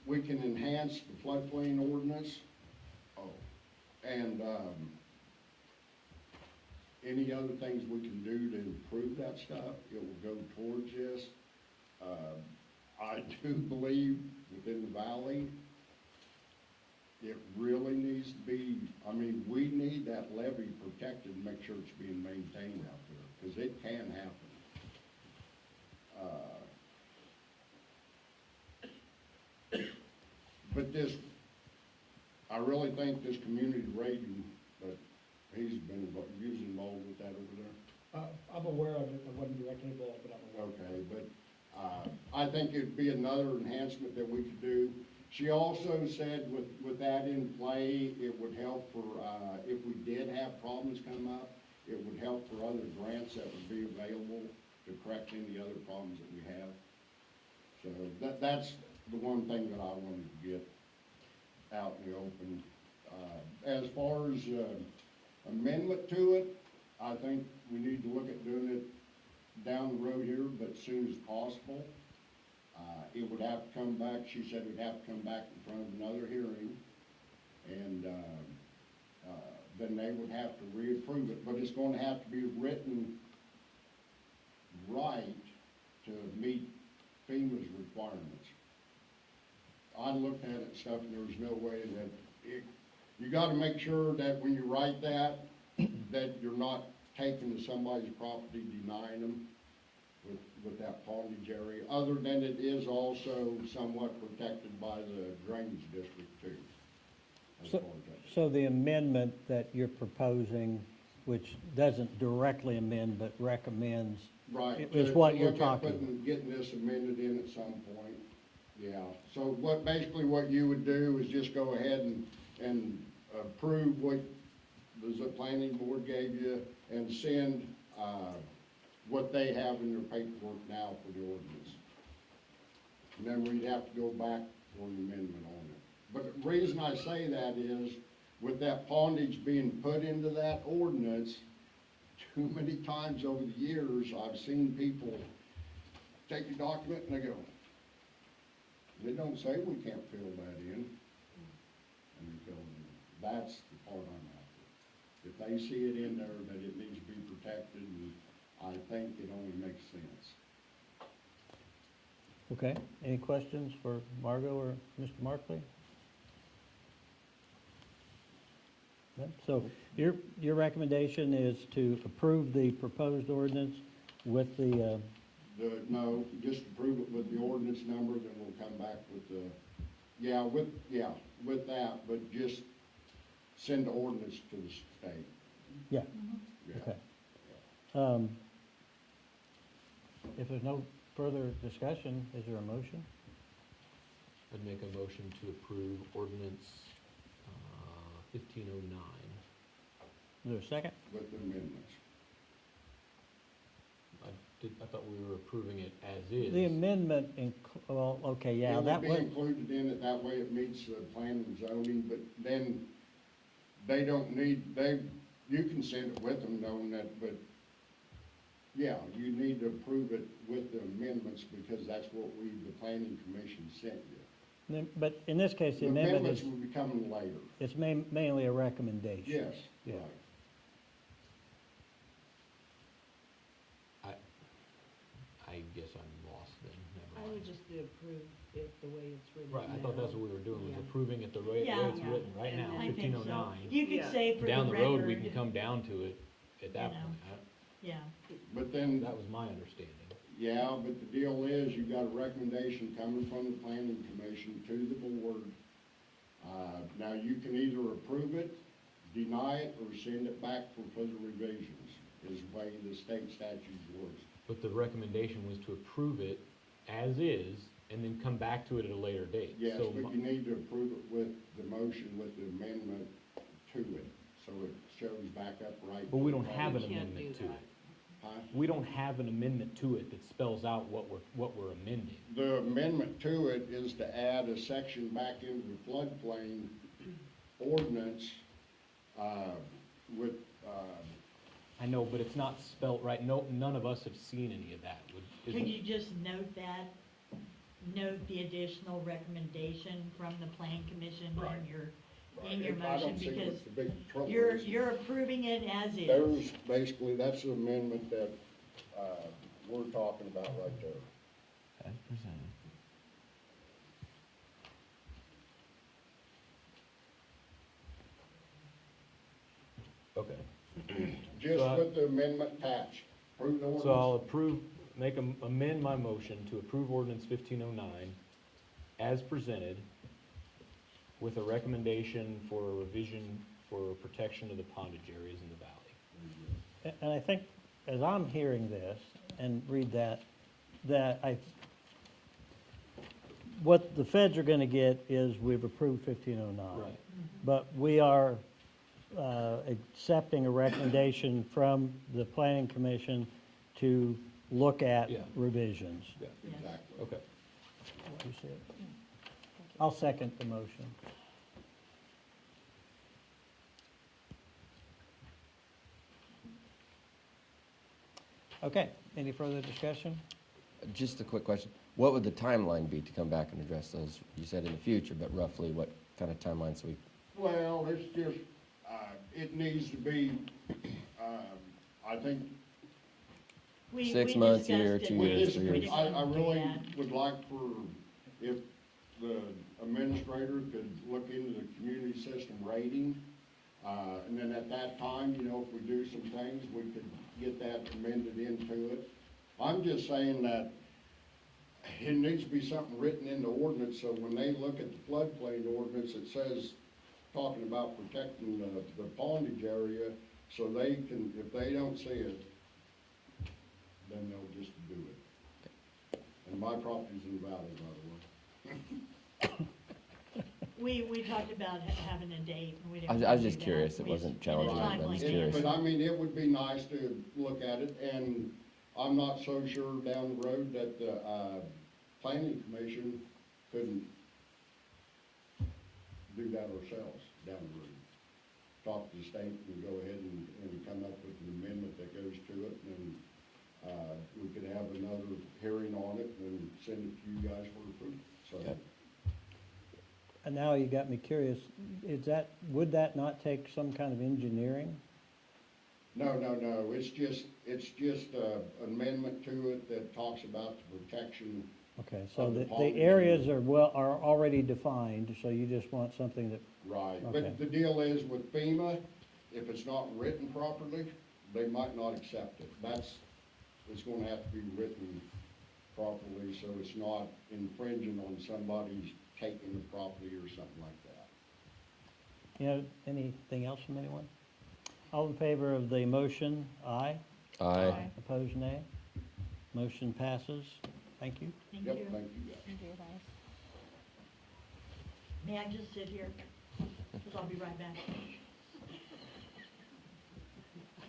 S3: we can enhance the floodplain ordinance, and any other things we can do to improve that stuff, it will go towards this. I do believe within the valley, it really needs to be, I mean, we need that levee protected and make sure it's being maintained out there, because it can happen. But this, I really think this community rating, but he's been involved with that over there.
S9: I'm aware of it, I wasn't directly involved, but I'm aware.
S3: Okay, but I think it'd be another enhancement that we could do. She also said with that in play, it would help for, if we did have problems come up, it would help for other grants that would be available to correct any other problems that we have. So that's the one thing that I wanted to get out in the open. As far as amendment to it, I think we need to look at doing it down the road here, but as soon as possible. It would have to come back, she said it would have to come back in front of another hearing, and then they would have to reapprove it, but it's going to have to be written right to meet FEMA's requirements. I looked at it and stuff, and there was no way that you gotta make sure that when you write that, that you're not taking to somebody's property, denying them with that pondage area, other than it is also somewhat protected by the drainage district too.
S1: So the amendment that you're proposing, which doesn't directly amend but recommends,
S3: Right.
S1: is what you're talking
S3: about. Getting this amended in at some point, yeah. So basically what you would do is just go ahead and approve what the planning board gave you and send, what they have in their paperwork now for the ordinance. And then we'd have to go back for an amendment on it. But the reason I say that is, with that pondage being put into that ordinance, too many times over the years, I've seen people take a document and they go, they don't say we can't fill that in. And they fill it in. That's the part I'm after. If they see it in there that it needs to be protected, and I think it only makes sense.
S1: Okay, any questions for Margot or Mr. Markley? No? So your recommendation is to approve the proposed ordinance with the,
S3: No, just approve it with the ordinance number, then we'll come back with the, with that, but just send the ordinance to the state.
S1: yeah,
S3: Yeah.
S1: okay. If there's no further discussion, is there a motion?
S6: I'd make a motion to approve ordinance 1509.
S1: Is there a second?
S3: With the amendments.
S6: I thought we were approving it as is.
S1: The amendment, well, okay, yeah,
S3: It
S1: that
S3: would be
S1: was,
S3: included in it, that way it meets the plan and zoning, but then they don't need, you can send it with them knowing that, but Yeah, you need to approve it with the amendments because that's what the planning commission sent you.
S1: But in this case, the
S3: The
S1: amendment
S3: amendments
S1: is,
S3: will be coming later.
S1: it's mainly a recommendation.
S3: Yes,
S1: Yeah.
S3: right.
S6: I guess I'm lost then, never
S5: I
S6: mind.
S5: would just approve it the way it's written
S6: Right, I thought that's
S5: now.
S6: what we were doing, was
S5: Yeah.
S6: approving it the way
S4: Yeah.
S6: it's written right
S5: And
S6: now,
S5: then-
S4: I think so.
S6: 1509.
S4: You could
S5: Yeah.
S4: say for the
S6: Down the road, we can
S4: record,
S6: come down to it at that
S4: You know.
S6: point.
S4: yeah,
S3: But then,
S6: That was my understanding.
S3: yeah, but the deal is, you got a recommendation coming from the planning commission to the board. Now you can either approve it, deny it, or send it back for further revisions, is the way the state statute works.
S6: But the recommendation was to approve it as is, and then come back to it at a later date.
S3: Yes,
S6: So
S3: but
S6: my-
S3: you need to approve it with the motion, with the amendment to it, so it shows back up right.
S6: But we don't have an
S5: You can't
S6: amendment
S5: do
S6: to
S5: that.
S6: it.
S3: Huh?
S6: We don't have an amendment to it that spells out what we're amending.
S3: The amendment to it is to add a section back into the floodplain ordinance, with,
S6: I know, but it's not spelt right. No, none of us have seen any of that.
S4: could you just note that? Note the additional recommendation from the plan commission
S3: Right.
S4: in your
S3: I
S4: motion,
S3: don't see
S4: because
S3: what the big trouble
S4: you're,
S3: is.
S4: you're approving it as is.
S3: There's, basically, that's the amendment that, we're talking about right there.
S7: As presented.
S6: Okay.
S3: Just
S6: So I-
S3: with the amendment attached. Approve the
S6: So I'll
S3: ordinance.
S6: amend my motion to approve ordinance 1509 as presented with a recommendation for a revision for protection of the pondage areas in the valley.
S1: And I think, as I'm hearing this and read that, what the feds are gonna get is we've approved 1509.
S6: Right.
S1: But we are accepting a recommendation from the planning commission to look at
S6: Yeah.
S1: revisions.
S6: Yeah,
S4: Yes.
S3: Exactly.
S6: okay.
S1: You see it? I'll second the motion. Okay, any further discussion?
S2: Just a quick question. What would the timeline be to come back and address those? You said in the future, but roughly what kind of timeline so we,
S3: Well, it's just, it needs to be, I think,
S4: We
S2: 6 months,
S4: discussed
S2: year,
S4: it.
S2: 2
S3: we
S2: years,
S3: just,
S2: 3 years.
S3: I
S4: Do
S3: really
S4: that.
S3: would like for, if the administrator could look into the community system rating, and then at that time, you know, if we do some things, we could get that amended into it. I'm just saying that it needs to be something written in the ordinance, so when they look at the floodplain ordinance, it says, talking about protecting the pondage area, so they can, if they don't see it, then they'll just do it. And my property's in the valley, by the way.
S4: We talked about having a date, and we
S2: I
S4: didn't.
S2: was
S4: wanna do
S2: just
S4: that.
S2: curious. It
S4: We
S2: wasn't
S4: just- in a
S2: challenging, but I'm
S4: timely
S2: just
S4: manner.
S2: curious.
S3: But I mean, it would be nice to look at it, and I'm not so sure down the road that the, planning commission couldn't do that ourselves down the road. Talk to the state and go ahead and come up with an amendment that goes to it, and, we could have another hearing on it and send it to you guys for approval, so.
S2: Yep.
S1: And now you got me curious, would that not take some kind of engineering?
S3: No, it's just, amendment to it that talks about the protection.
S1: Okay, so
S3: Of the
S1: the
S3: pondage
S1: areas
S3: area.
S1: are already defined, so you just want something that,
S3: Right,
S1: Okay.
S3: but the deal is with FEMA, if it's not written properly, they might not accept it. It's gonna have to be written properly, so it's not infringing on somebody's taking the property or something like that.
S1: you know, anything else from anyone? All in favor of the motion, aye.
S2: Aye.
S1: Opposed, nay. Motion passes. Thank you.
S4: Thank
S3: Yep,
S4: you.
S3: thank you guys.
S10: Thank you, guys.
S4: May I just sit here? Because I'll be right back.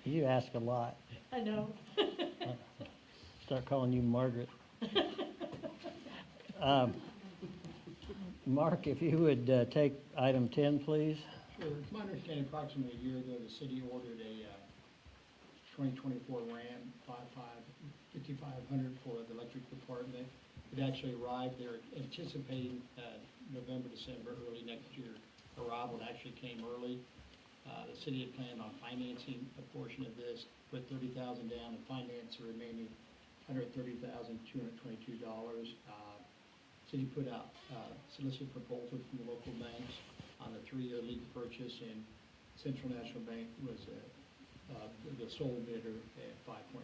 S1: You ask a lot.
S4: I know.
S1: Start calling you Margaret. Mark, if you would take item 10, please.
S9: Sure, it's my understanding approximately a year ago, the city ordered a 2024 Ram 5500 for the electric department. It actually arrived, they're anticipating November, December, early next year arrival. It actually came early. The city had planned on financing a portion of this, put $30,000 down and finance the remaining $130,222. City put out solicited proposals from the local banks on a 3-year lease purchase, and Central National Bank was the sole bidder at 5.59.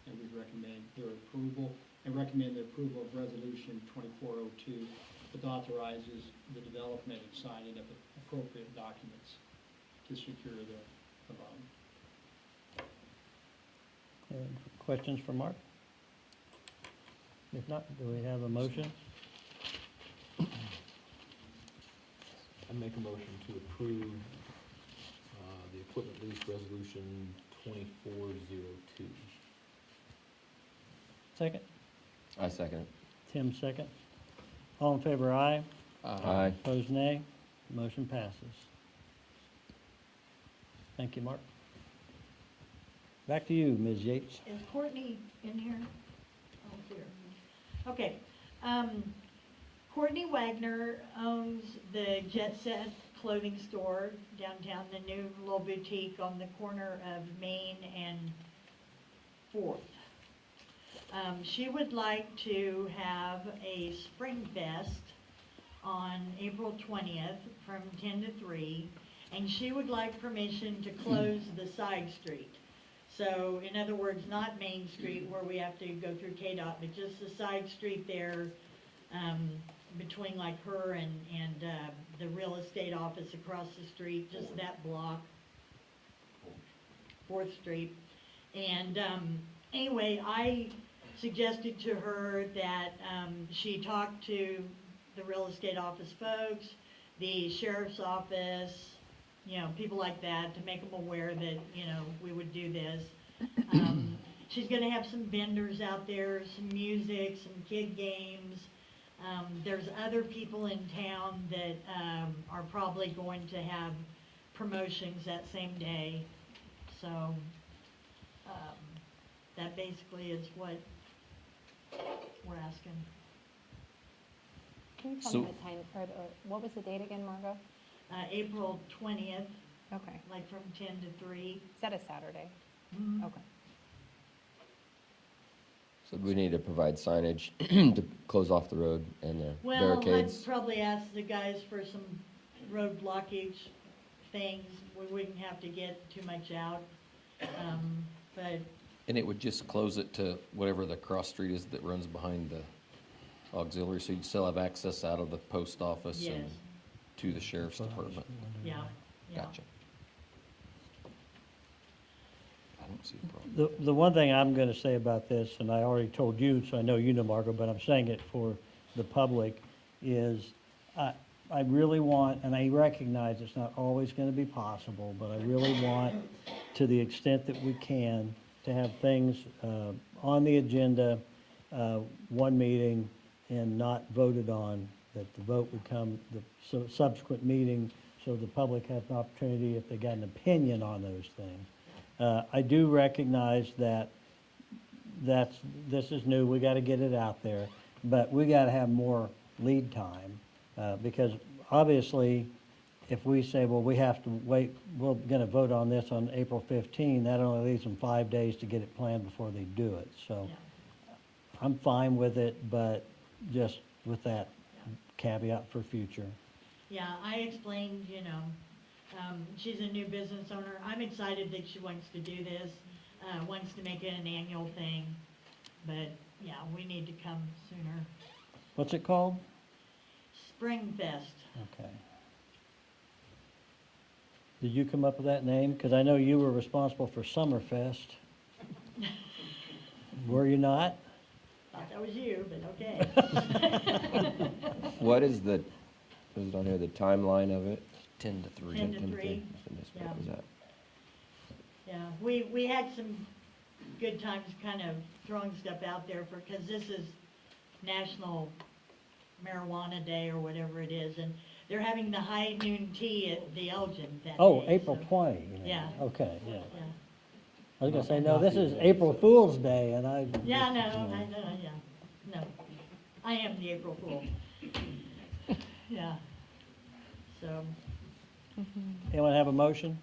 S9: And we recommend their approval, and recommend the approval of Resolution 2402, that authorizes the development and signing of appropriate documents to secure the loan.
S1: Questions for Mark? If not, do we have a motion?
S6: I make a motion to approve the equipment lease resolution 2402.
S1: Second?
S2: I second it.
S1: Tim, second. All in favor, aye.
S2: Aye.
S1: Opposed, nay. Motion passes. Thank you, Mark. Back to you, Ms. Yates.
S4: Is Courtney in here? Oh, here. Okay. Courtney Wagner owns the Jet Set clothing store downtown, the new little boutique on the corner of Main and 4th. She would like to have a Spring Fest on April 20th from 10 to 3, and she would like permission to close the side street. So, in other words, not Main Street where we have to go through KDOT, but just the side street there, between like her and the real estate office across the street, just that block, 4th Street. And anyway, I suggested to her that she talk to the real estate office folks, the sheriff's office, people like that, to make them aware that, we would do this. She's gonna have some vendors out there, some music, some kid games. There's other people in town that are probably going to have promotions that same day. So that basically is what we're asking.
S10: Can you tell
S7: So-
S10: me the time, what was the date again, Margot?
S4: April 20th,
S10: Okay,
S4: like from 10 to 3.
S10: is that a Saturday?
S4: Mhm.
S10: Okay.
S2: So we need to provide signage to close off the road and the
S4: Well, I'd
S2: barricades.
S4: probably ask the guys for some road blockage things. We wouldn't have to get too much out. But
S7: And it would just close it to whatever the cross street is that runs behind the auxiliary, so you'd still have access out of the post office and
S4: yes,
S7: to the sheriff's department.
S4: yeah, yeah.
S7: Gotcha. I don't see a problem.
S1: The one thing I'm gonna say about this, and I already told you, so I know you know, Margo, but I'm saying it for the public, is I really want, and I recognize it's not always gonna be possible, but I really want, to the extent that we can, to have things on the agenda, one meeting, and not voted on, that the vote would come the subsequent meeting, so the public has an opportunity, if they got an opinion on those things. I do recognize that this is new, we gotta get it out there, but we gotta have more lead time, because obviously, if we say, well, we have to wait, we're gonna vote on this on April 15, that only leaves them 5 days to get it planned before they do it, so.
S4: Yeah.
S1: I'm fine with it, but just with that caveat for future.
S4: Yeah, I explained, she's a new business owner. I'm excited that she wants to do this, wants to make it an annual thing. But, yeah, we need to come sooner.
S1: What's it called?
S4: Spring Fest.
S1: Okay. Did you come up with that name? Because I know you were responsible for Summerfest. Were you not?
S4: Thought that was you, but okay.
S2: What is it on here, the timeline of it?
S7: 10 to 3.
S4: 10 to 3. Yeah.
S2: Is that?
S4: Yeah, we had some good times kind of throwing stuff out there because this is National Marijuana Day or whatever it is, and they're having the high noon tea at the Elgin that day.
S1: Oh, April
S4: so-
S1: 20, you mean?
S4: Yeah.
S1: Okay, yeah.
S4: Yeah,
S1: I was gonna say,
S6: Not
S1: no, this
S6: the
S1: is
S6: event
S1: April
S6: itself.
S1: Fool's Day, and I.
S4: Yeah, no, I know, yeah, no, I am the April Fool. Yeah, so,
S1: Anyone have a motion?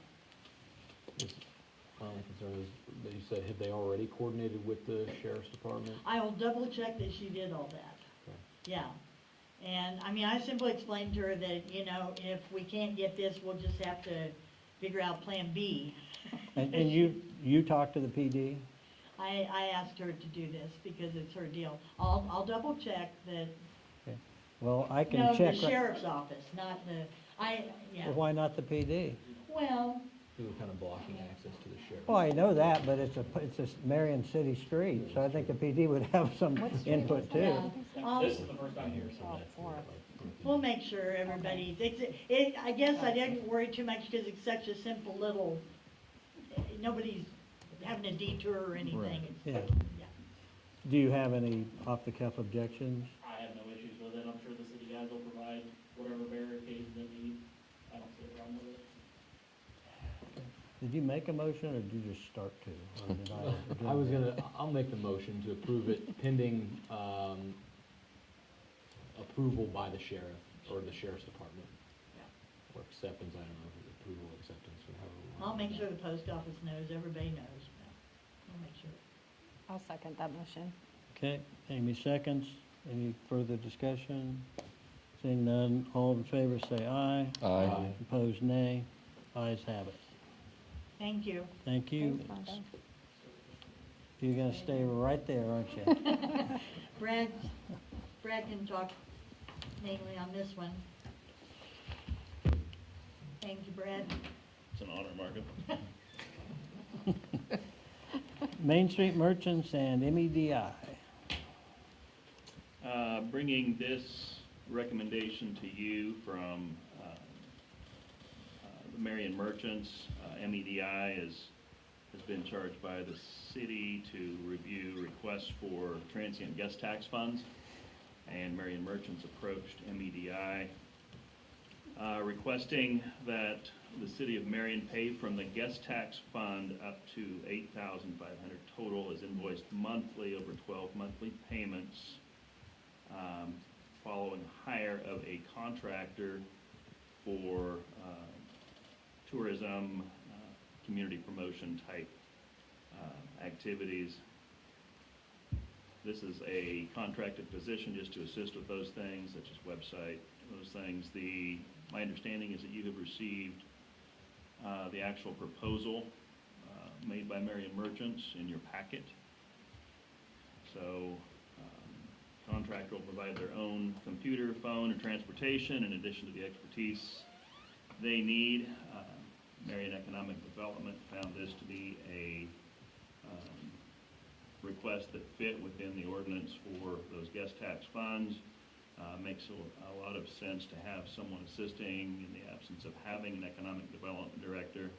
S6: My only concern is that you said, had they already coordinated with the sheriff's department?
S4: I will double check that she did all that.
S6: Okay.
S4: Yeah, and, I mean, I simply explained to her that, you know, if we can't get this, we'll just have to figure out Plan B.
S1: And you talked to the PD?
S4: I asked her to do this because it's her deal. I'll double check that,
S1: Well, I can
S4: no,
S1: check.
S4: the sheriff's office, not the, yeah,
S1: Well, why not the PD?
S4: well,
S6: We were kind of blocking access to the sheriff.
S1: Well, I know that, but it's a Marion City street, so I think the PD would have some
S10: What street
S1: input
S10: was
S1: too.
S10: that?
S4: yeah.
S8: This is the first time
S6: I hear
S8: here.
S6: some of that's
S10: four.
S4: We'll make sure everybody, I guess I didn't worry too much because it's such a simple little, nobody's having a detour or anything.
S1: Right.
S4: It's-
S1: Yeah. Do you have any off-the-cuff objections?
S12: I have no issues with it. I'm sure the city guys will provide whatever barricades they need. I don't see a problem with it.
S1: Did you make a motion, or did you just start to? Or did
S6: I was I'll make the motion to approve it pending, approval by the sheriff or the sheriff's department. Or acceptance, I don't know, if it's approval or acceptance or however. we
S4: I'll
S6: wanna
S4: make
S6: do
S4: sure
S6: that.
S4: the post office knows, everybody knows. I'll make sure.
S10: I'll second that motion.
S1: Okay, Amy seconds. Any further discussion? Seeing none, all in favor say aye.
S2: Aye.
S1: Opposed, nay. Ayes have it.
S4: Thank you.
S1: Thank you.
S10: Thanks, Rhonda.
S1: You're gonna stay right there, aren't you?
S4: Brad can talk mainly on this one. Thank you, Brad.
S12: It's an honor, Margaret.
S1: Main Street Merchants and MEDI.
S12: Bringing this recommendation to you from the Marion Merchants. MEDI has been charged by the city to review requests for transient guest tax funds, and Marion Merchants approached MEDI requesting that the city of Marion pay from the guest tax fund up to $8,500 total as invoiced monthly over 12 monthly payments, following hire of a contractor for tourism, community promotion type activities. This is a contracted position just to assist with those things, such as website, those things. My understanding is that you have received the actual proposal made by Marion Merchants in your packet. So contractor will provide their own computer, phone, and transportation in addition to the expertise they need. Marion Economic Development found this to be a request that fit within the ordinance for those guest tax funds. Makes a lot of sense to have someone assisting in the absence of having an economic development director.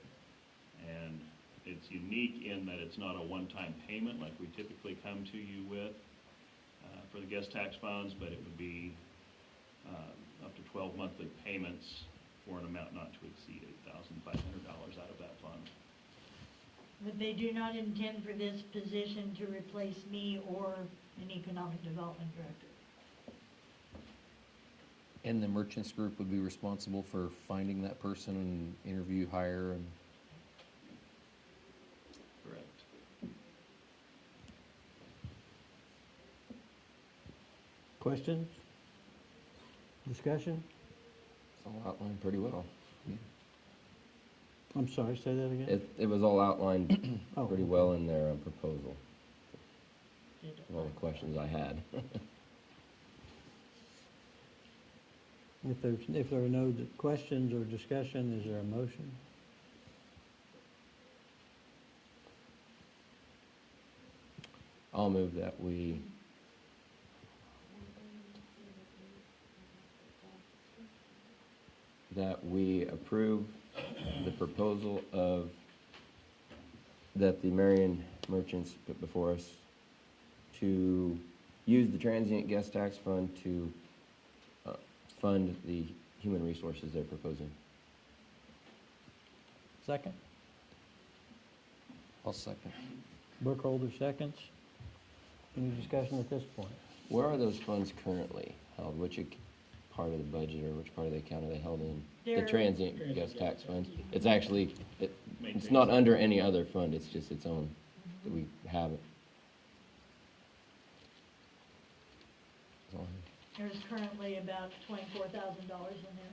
S12: And it's unique in that it's not a one-time payment like we typically come to you with for the guest tax funds, but it would be up to 12 monthly payments for an amount not to exceed $8,500 out of that fund.
S4: But they do not intend for this position to replace me or an economic development director.
S7: And the merchants group would be responsible for finding that person and interview, hire, and
S12: Correct.
S1: Questions? Discussion?
S2: It's all outlined pretty well.
S1: I'm sorry, say that again?
S2: It was all outlined
S1: Oh,
S2: pretty
S1: okay.
S2: well in their proposal, all the questions I had.
S1: If there are no questions or discussion, is there a motion?
S2: I'll move that we approve the proposal that the Marion Merchants put before us to use the transient guest tax fund to fund the human resources they're proposing.
S1: Second?
S7: I'll second.
S1: Burkholder seconds. Any discussion at this point?
S2: Where are those funds currently held? Which part of the budget or which part of the account are they held in? The
S4: They're-
S2: transient gas tax fund? It's actually, it's not under any other fund, it's just its own, that we have it. That's all I have.
S4: There's currently about $24,000 in there.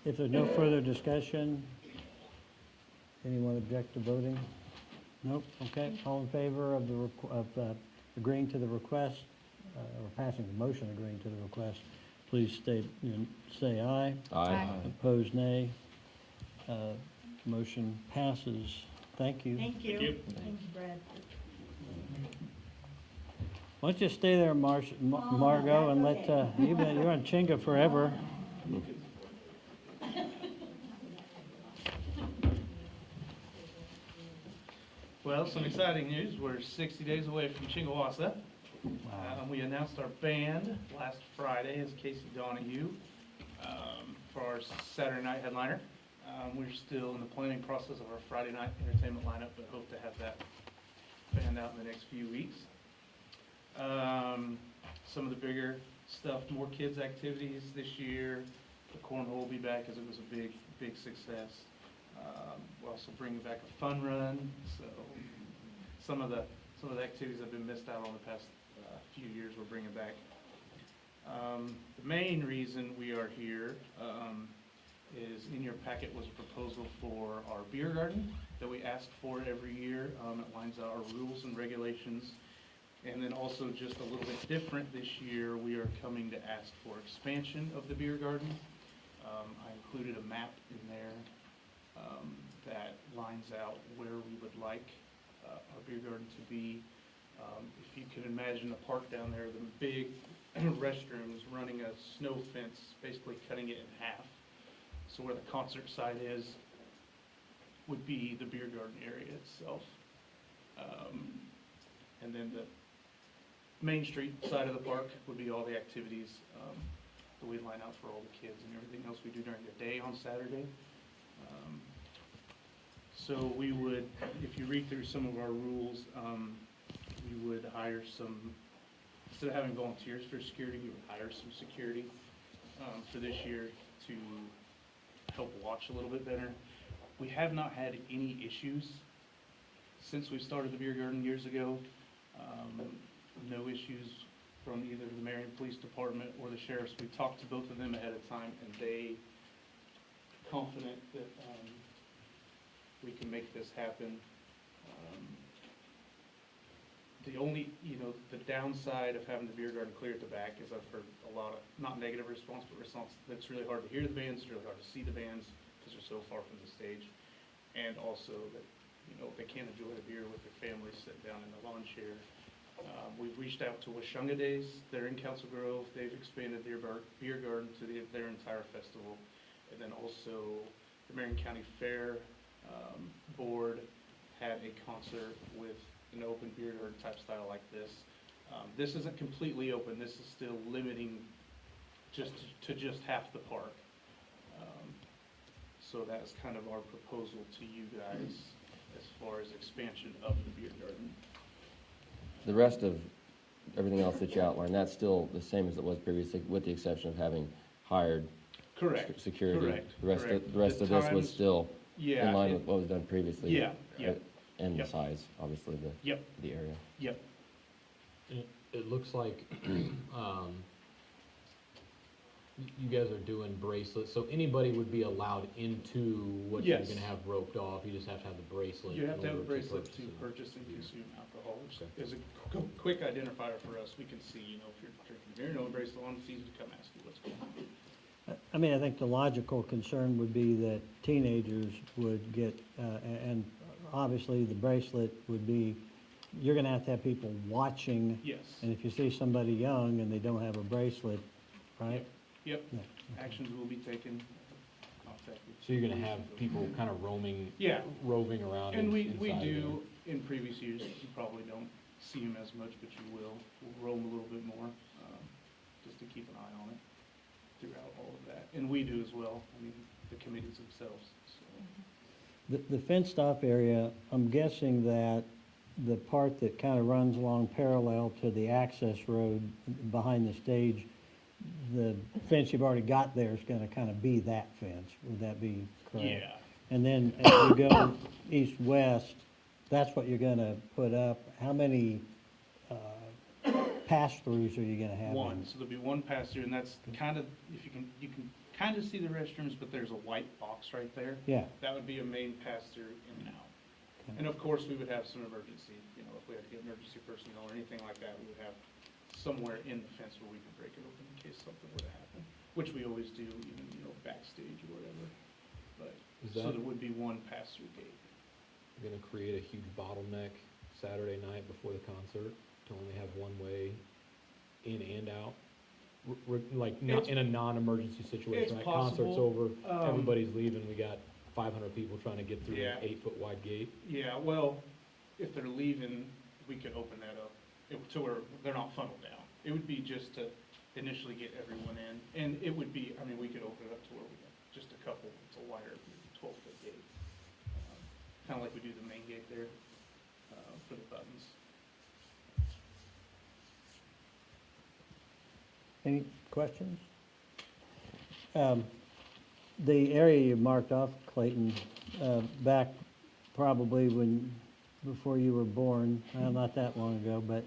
S1: If there's no further discussion, anyone object to voting? Nope, okay. All in favor of agreeing to the request, or passing the motion agreeing to the request, please say aye.
S10: Aye.
S1: Opposed, nay. Motion passes. Thank you.
S4: Thank you.
S8: Thank you.
S4: Thank you, Brad.
S1: Why don't you stay there, Margot, and let, you're on Chinga forever.
S13: Well, some exciting news. We're 60 days away from Chingawassa. We announced our band last Friday as Casey Donahue for our Saturday night headliner. We're still in the planning process of our Friday night entertainment lineup, but hope to have that band out in the next few weeks. Some of the bigger stuff, more kids' activities this year. The cornhole will be back as it was a big success. We're also bringing back a fun run, so some of the activities that have been missed out on the past few years we're bringing back. The main reason we are here is in your packet was a proposal for our beer garden that we ask for every year. It lines out our rules and regulations. And then also just a little bit different this year, we are coming to ask for expansion of the beer garden. I included a map in there that lines out where we would like our beer garden to be. If you can imagine a park down there, the big restrooms running a snow fence, basically cutting it in half. So where the concert site is would be the beer garden area itself. And then the Main Street side of the park would be all the activities that we line out for all the kids and everything else we do during the day on Saturday. So we would, if you read through some of our rules, we would hire some, instead of having volunteers for security, we would hire some security for this year to help watch a little bit better. We have not had any issues since we started the beer garden years ago. No issues from either the Marion Police Department or the sheriffs. We talked to both of them ahead of time, and they confident that we can make this happen. The only, the downside of having the beer garden clear at the back is I've heard a lot of, not negative response, but response that's really hard to hear the bands, it's really hard to see the bands because they're so far from the stage. And also that, they can't enjoy the beer with their families sitting down in the lawn chair. We've reached out to Washunga Days. They're in Council Grove. They've expanded their beer garden to their entire festival. And then also the Marion County Fair board had a concert with an open beer garden type style like this. This isn't completely open. This is still limiting to just half the park. So that's kind of our proposal to you guys as far as expansion of the beer garden.
S2: The rest of everything else that you outlined, that's still the same as it was previously, with the exception of having hired
S13: Correct.
S2: security.
S13: Correct.
S2: The rest
S13: Correct.
S2: of, the rest
S13: The
S2: of this was
S13: times-
S2: still
S13: Yeah.
S2: in line with what was done previously.
S13: Yeah, yeah.
S2: And the
S13: Yep.
S2: size, obviously,
S13: Yep.
S2: the area.
S13: Yep.
S6: It looks like, you guys are doing bracelets, so anybody would be allowed into what you're
S13: Yes.
S6: gonna have roped off, you just have to have the bracelet.
S13: You have to have a
S6: in order
S13: bracelet to
S6: it.
S13: purchase and consume alcohol, which
S6: Okay.
S13: is a quick identifier for us. We can see, if you're drinking beer, no bracelet on, it's easy to come ask you what's going on.
S1: I mean, I think the logical concern would be that teenagers would get, and obviously the bracelet would be, you're gonna have to have people watching.
S13: Yes.
S1: And if you see somebody young and they don't have a bracelet, right?
S13: Yep.
S1: Yeah.
S13: Actions will be taken. Contact with
S6: So you're gonna have people kind of roving around
S13: And we
S6: inside of
S13: do,
S6: there.
S13: in previous years, you probably don't see them as much, but you will. We'll roam a little bit more, just to keep an eye on it throughout all of that. And we do as well, I mean, the committees themselves, so.
S1: The fenced off area, I'm guessing that the part that kind of runs along parallel to the access road behind the stage, the fence you've already got there is gonna kind of be that fence. Would that be correct?
S8: Yeah.
S1: And then as you go east-west, that's what you're gonna put up. How many pass-throughs are you gonna have?
S13: One, so there'll be one pass-through, and that's kind of, if you can kind of see the restrooms, but there's a white box right there.
S1: Yeah.
S13: That would be a main pass-through in and out.
S1: Okay.
S13: And of course, we would have some emergency, you know, if we had to get emergency personnel or anything like that, we would have somewhere in the fence where we could break it open in case something were to happen, which we always do, even, you know, backstage or whatever. But,
S6: Is
S13: so
S6: that-
S13: there would be one pass-through gate.
S6: Gonna create a huge bottleneck Saturday night before the concert to only have one way in and out? Like, not in a non-emergency
S13: It's
S6: situation, right? Concert's
S13: possible.
S6: over, everybody's leaving, we got 500 people trying to get through
S13: Yeah.
S6: an 8-foot wide gate.
S13: Yeah, well, if they're leaving, we could open that up to where they're not funneled down. It would be just to initially get everyone in, and it would be, I mean, we could open it up to where we have just a couple, it's a wider 12-foot gate. Kind of like we do the main gate there for the buttons.
S1: Any questions? The area you marked off, Clayton, back probably before you were born, not that long ago, but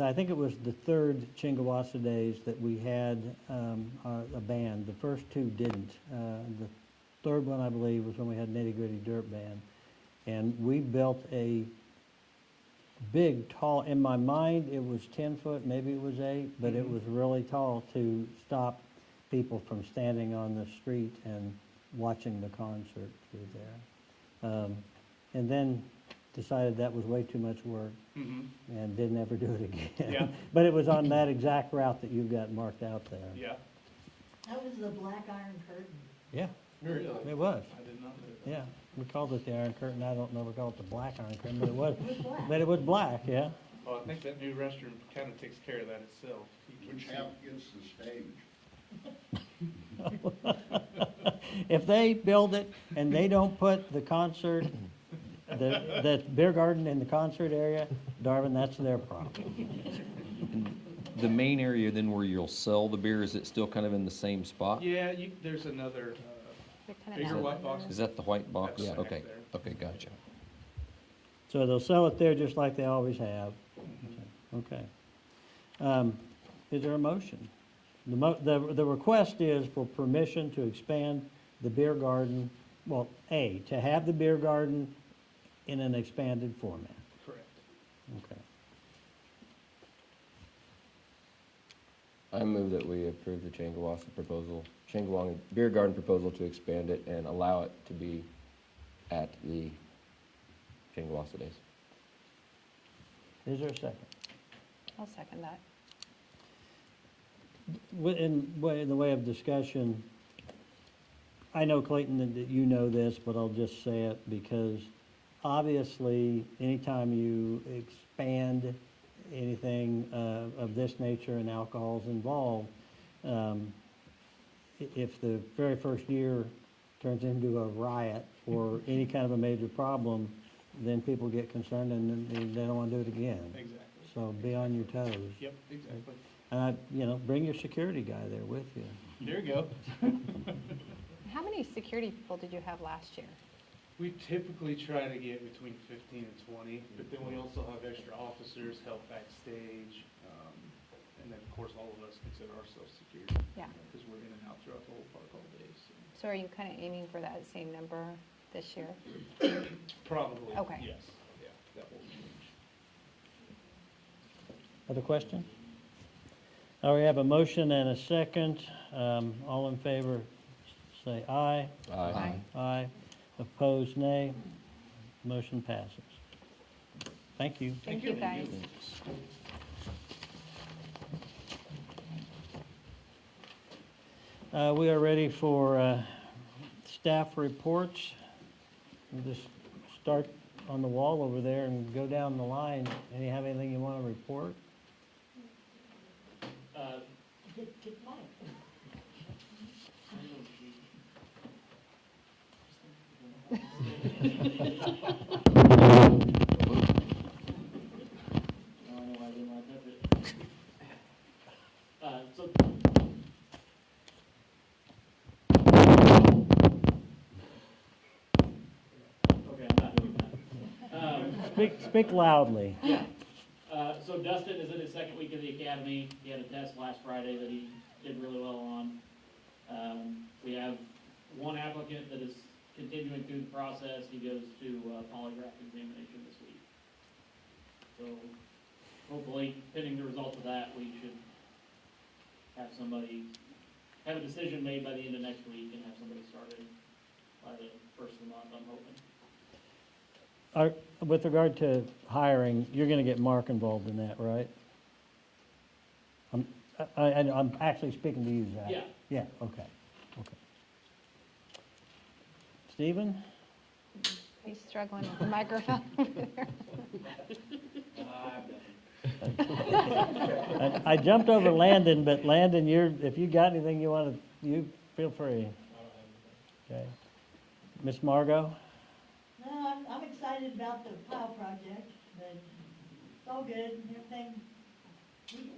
S1: I think it was the third Chingawassa Days that we had a band. The first two didn't. The third one, I believe, was when we had Nitty Gritty Dirt Band. And we built a big, tall, in my mind, it was 10 foot, maybe it was 8, but it was really tall to stop people from standing on the street and watching the concert through there. And then decided that was way too much work and didn't ever do it again.
S13: Yeah.
S1: But it was on that exact route that you've got marked out there.
S13: Yeah.
S4: That was the black iron curtain.
S1: Yeah,
S13: Really?
S1: it was.
S13: I did not know that.
S1: Yeah, we called it the Iron Curtain. I don't know if we called it the Black Iron Curtain, but it was.
S4: It was black.
S1: But it was black, yeah.
S13: Well, I think that new restroom kind of takes care of that itself. You can
S3: Which
S13: see-
S3: half gets the stage?
S1: If they build it and they don't put the concert, the beer garden in the concert area, Darwin, that's their problem.
S7: The main area then where you'll sell the beer, is it still kind of in the same spot?
S13: Yeah, there's another
S10: They're kind of
S13: bigger
S10: down
S13: white
S10: there.
S13: box.
S7: Is that the white box?
S13: That's back
S7: Okay,
S13: there.
S7: okay, gotcha.
S1: So they'll sell it there just like they always have. Okay. Is there a motion? The request is for permission to expand the beer garden, well, to have the beer garden in an expanded format.
S13: Correct.
S1: Okay.
S2: I move that we approve the Chingawang Beer Garden proposal to expand it and allow it to be at the Chingawassa Days.
S1: Is there a second?
S10: I'll second that.
S1: In the way of discussion, I know, Clayton, that you know this, but I'll just say it because obviously, anytime you expand anything of this nature and alcohol's involved, if the very first year turns into a riot or any kind of a major problem, then people get concerned and they don't want to do it again.
S13: Exactly.
S1: So be on your toes.
S13: Yep, exactly.
S1: And bring your security guy there with you.
S13: There you go.
S10: How many security people did you have last year?
S13: We typically try to get between 15 and 20, but then we also have extra officers help backstage. And then, of course, all of us consider ourselves security.
S10: Yeah.
S13: Because we're in and out throughout the whole park all day, so.
S10: So are you kind of aiming for that same number this year?
S13: Probably,
S10: Okay.
S13: yes. Yeah, that will change.
S1: Other questions? We have a motion and a second. All in favor, say aye.
S2: Aye.
S1: Aye. Opposed, nay. Motion passes. Thank you.
S10: Thank you, guys.
S1: We are ready for staff reports. We'll just start on the wall over there and go down the line. Any have anything you want to report?
S9: Get
S14: I know I didn't want to touch it. So. Okay, I'm not doing that.
S1: Speak loudly.
S14: Yeah. So Dustin is in his second week of the academy. He had a test last Friday that he did really well on. We have one applicant that is continuing through the process. He goes to polygraph examination this week. So hopefully, pending the results of that, we should have a decision made by the end of next week and have somebody started by the first of the month, I'm hoping.
S1: With regard to hiring, you're gonna get Mark involved in that, right? I'm actually speaking to you, Zach.
S14: Yeah.
S1: Yeah, okay. Stephen?
S10: He's struggling with the microphone over there.
S1: I jumped over Landon, but Landon, if you got anything you feel free. Okay. Miss Margot?
S4: No, I'm excited about the pile project, but it's all good, everything,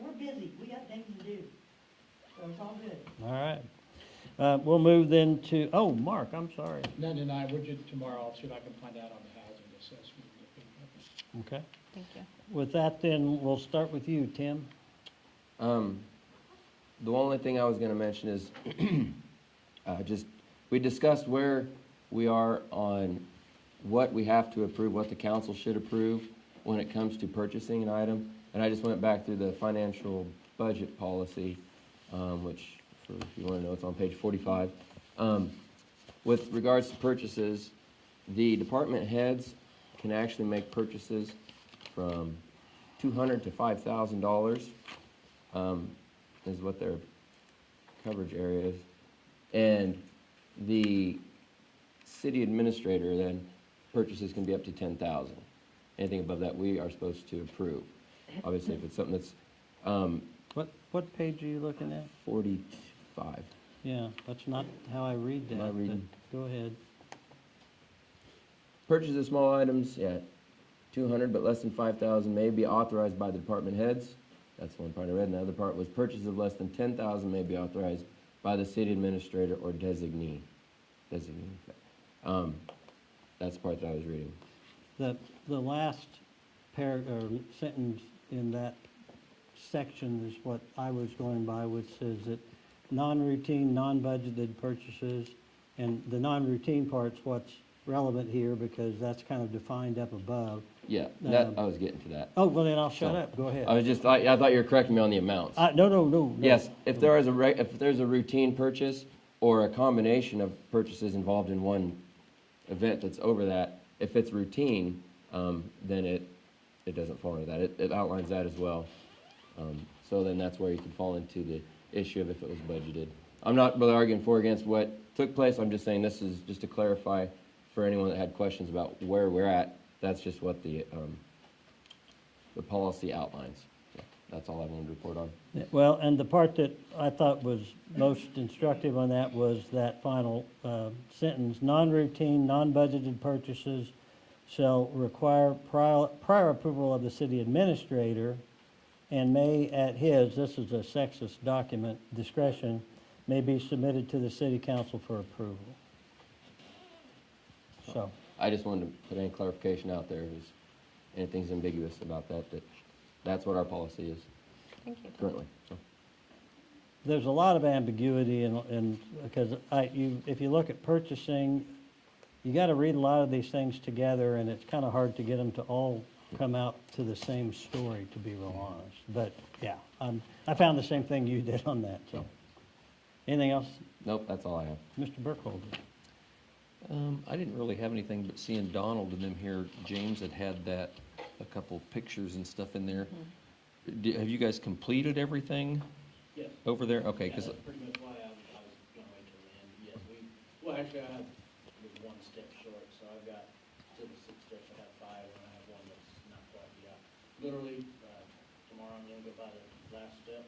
S4: we're busy, we got things to do, so it's all good.
S1: All right. We'll move then to, Mark, I'm sorry.
S9: None tonight, we'll do tomorrow, I'll see what I can find out on the housing assessment.
S1: Okay.
S10: Thank you.
S1: With that then, we'll start with you, Tim.
S2: The only thing I was gonna mention is, we discussed where we are on what we have to approve, what the council should approve when it comes to purchasing an item. And I just went back through the financial budget policy, which, if you wanna know, it's on page 45. With regards to purchases, the department heads can actually make purchases from $200 to $5,000, is what their coverage area is. And the city administrator then, purchases can be up to $10,000. Anything above that, we are supposed to approve. Obviously, if it's something that's,
S1: What page are you looking at?
S2: 45.
S1: Yeah, that's not how I read that.
S2: Am I reading?
S1: But go ahead.
S2: Purchase of small items, 200 but less than 5,000 may be authorized by the department heads. That's one part I read. And the other part was purchase of less than 10,000 may be authorized by the city administrator or designee. That's the part that I was reading.
S1: The last sentence in that section is what I was going by, which says that non-routine, non-budgeted purchases, and the non-routine part's what's relevant here because that's kind of defined up above.
S2: Yeah, I was getting to that.
S1: Oh, well then I'll shut up. Go ahead.
S2: I thought you were correcting me on the amounts.
S1: No.
S2: Yes, if there's a routine purchase or a combination of purchases involved in one event that's over that, if it's routine, then it doesn't fall into that. It outlines that as well. So then that's where you can fall into the issue of if it was budgeted. I'm not really arguing for or against what took place. I'm just saying this is just to clarify for anyone that had questions about where we're at. That's just what the policy outlines. Yeah, that's all I wanted to report on.
S1: Well, and the part that I thought was most instructive on that was that final sentence, non-routine, non-budgeted purchases shall require prior approval of the city administrator and may at his, this is a sexist document, discretion, may be submitted to the city council for approval. So.
S2: I just wanted to put any clarification out there, if anything's ambiguous about that's what our policy is.
S10: Thank you.
S2: Currently, so.
S1: There's a lot of ambiguity in because if you look at purchasing, you got to read a lot of these things together, and it's kind of hard to get them to all come out to the same story, to be real honest. But yeah, I found the same thing you did on that. So, anything else?
S2: Nope, that's all I have.
S1: Mr. Burkholder.
S7: I didn't really have anything, but seeing Donald and them here, James had that, a couple pictures and stuff in there. Have you guys completed everything
S14: Yes.
S7: over there? Okay,
S14: Yeah,
S7: because,
S14: that's pretty much why I was gonna wait till the end. Yes, well, actually, I was one step short, so I've got still the 6 steps, I have 5, and I have one that's not quite yet. Literally, tomorrow I'm gonna go by the last step,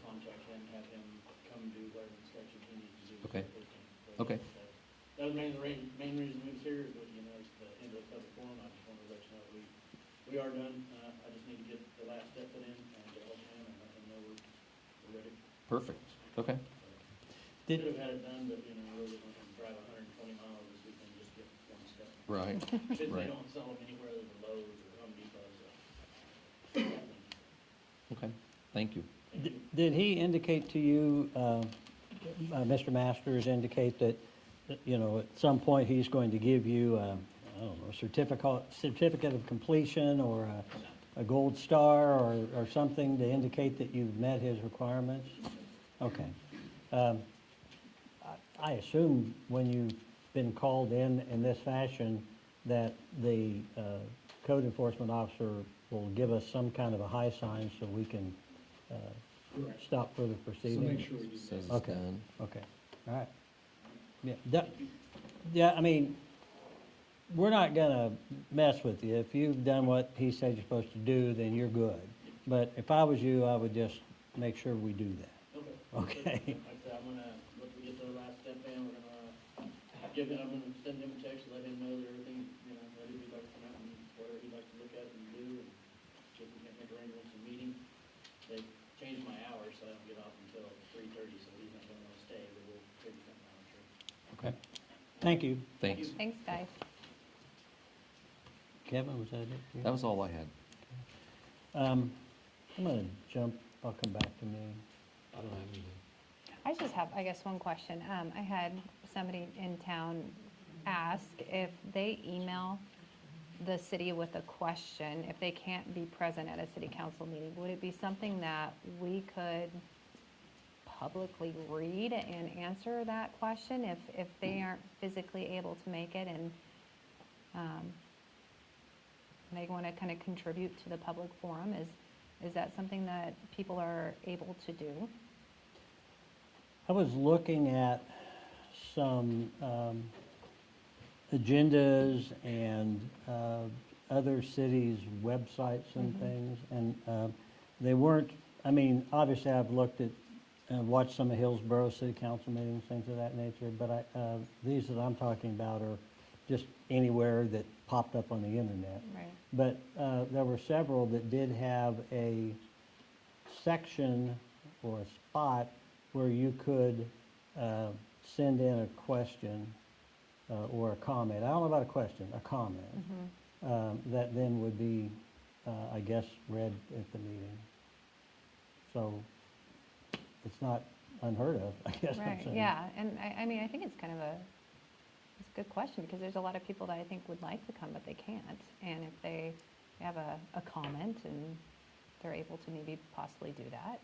S14: contact him, have him come do whatever inspection he needs to do.
S7: Okay.
S14: So
S7: Okay.
S14: that was main reason we was here, is what, you know, it's the end of the public forum. I just wanted to let you know we are done. I just need to get the last step put in and get hold of him and let him know we're ready.
S7: Perfect, okay.
S14: Should have had it done, but, you know, I really don't want to drive 120 miles this weekend just to get one step.
S7: Right,
S14: Since they
S7: right.
S14: don't sell them anywhere other than Lowe's or Home Depot, so.
S7: Okay, thank you.
S1: Did he indicate to you, Mr. Masters, indicate that, you know, at some point he's going to give you, I don't know, a certificate of completion or a gold star or something to indicate that you've met his requirements? Okay. I assume when you've been called in this fashion, that the code enforcement officer will give us some kind of a high sign so we can
S9: Correct.
S1: stop further
S9: So
S1: proceedings?
S9: make sure we do
S7: Says
S9: that.
S7: it's
S1: Okay.
S7: done.
S1: Okay, all right. Yeah, I mean, we're not gonna mess with you. If you've done what he said you're supposed to do, then you're good. But if I was you, I would just make sure we do that.
S14: Okay.
S1: Okay.
S14: Like I said, I'm gonna, once we get the last step in, we're gonna I'm gonna send him a text, let him know that everything, you know, that he'd like to come out and whatever he'd like to look at and do, and see if we can make arrangements and meeting. They changed my hours, so I don't get off until 3:30, so he's not gonna wanna stay, but we'll figure something out, I'm sure.
S1: Okay. Thank you.
S7: Thanks.
S10: Thanks, guys.
S1: Kevin, was that it?
S7: That was all I had.
S1: I'm gonna jump, I'll come back to me.
S6: I don't have anything.
S10: I just have, I guess, one question. I had somebody in town ask if they email the city with a question, if they can't be present at a city council meeting, would it be something that we could publicly read and answer that question if they aren't physically able to make it and they want to kind of contribute to the public forum? Is that something that people are able to do?
S1: I was looking at some agendas and other cities' websites and things, and they weren't, I mean, obviously I've looked at, watched some of Hillsborough City Council meetings, things of that nature, but these that I'm talking about are just anywhere that popped up on the internet.
S10: Right.
S1: But there were several that did have a section or a spot where you could send in a question or a comment. I don't know about a question, a comment, that then would be, I guess, read at the meeting. So it's not unheard of, I guess I'm
S10: Right,
S1: saying.
S10: yeah, and I mean, I think it's kind of it's a good question, because there's a lot of people that I think would like to come, but they can't. And if they have a comment and they're able to maybe possibly do that.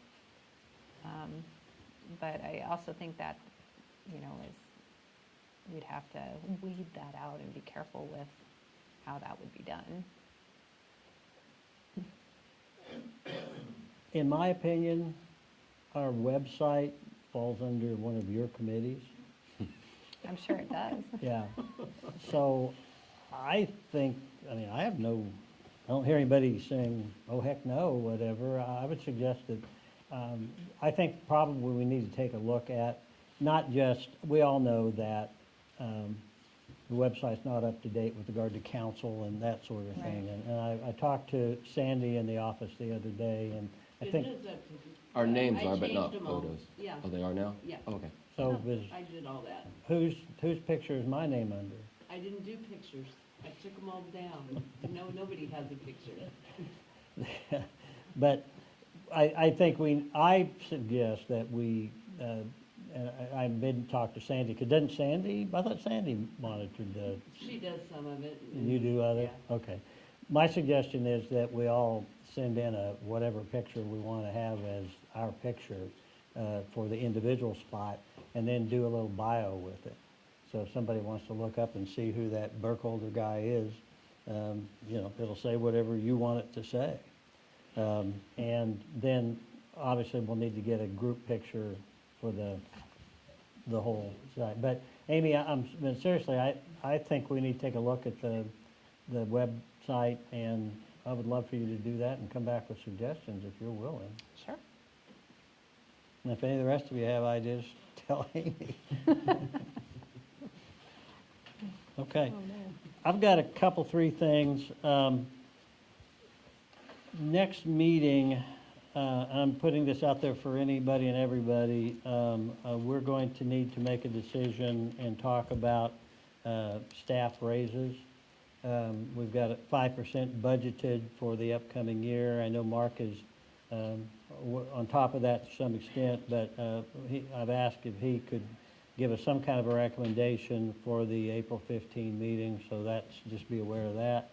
S10: But I also think that, you know, we'd have to weed that out and be careful with how that would be done.
S1: In my opinion, our website falls under one of your committees.
S10: I'm sure it does.
S1: Yeah. So I think, I mean, I don't hear anybody saying, oh, heck no, whatever. I would suggest that, I think probably we need to take a look at, not just, we all know that the website's not up to date with regard to council and that sort of thing. And I talked to Sandy in the office the other day, and I think,
S2: Our names
S5: I
S2: are, but not
S5: changed them all.
S2: photos.
S5: Yeah.
S2: Oh, they are now?
S5: Yeah.
S2: Oh, okay.
S1: so was,
S5: I did all that.
S1: whose picture is my name under?
S5: I didn't do pictures. I took them all down. No, nobody has a picture.
S1: But I think I suggest that we, and I've been talk to Sandy, because doesn't Sandy, I thought Sandy monitored the,
S5: She does some of it.
S1: you do other?
S5: Yeah.
S1: Okay. My suggestion is that we all send in whatever picture we want to have as our picture for the individual spot, and then do a little bio with it. So if somebody wants to look up and see who that Burkholder guy is, you know, it'll say whatever you want it to say. And then, obviously, we'll need to get a group picture for the whole site. But Amy, but seriously, I think we need to take a look at the website, and I would love for you to do that and come back with suggestions if you're willing.
S10: Sure.
S1: And if any of the rest of you have ideas, tell Amy. Okay.
S10: Oh, no.
S1: I've got a couple, three things. Next meeting, I'm putting this out there for anybody and everybody, we're going to need to make a decision and talk about staff raises. We've got a 5% budgeted for the upcoming year. I know Mark is on top of that to some extent, but I've asked if he could give us some kind of a recommendation for the April 15 meeting, so that's, just be aware of that.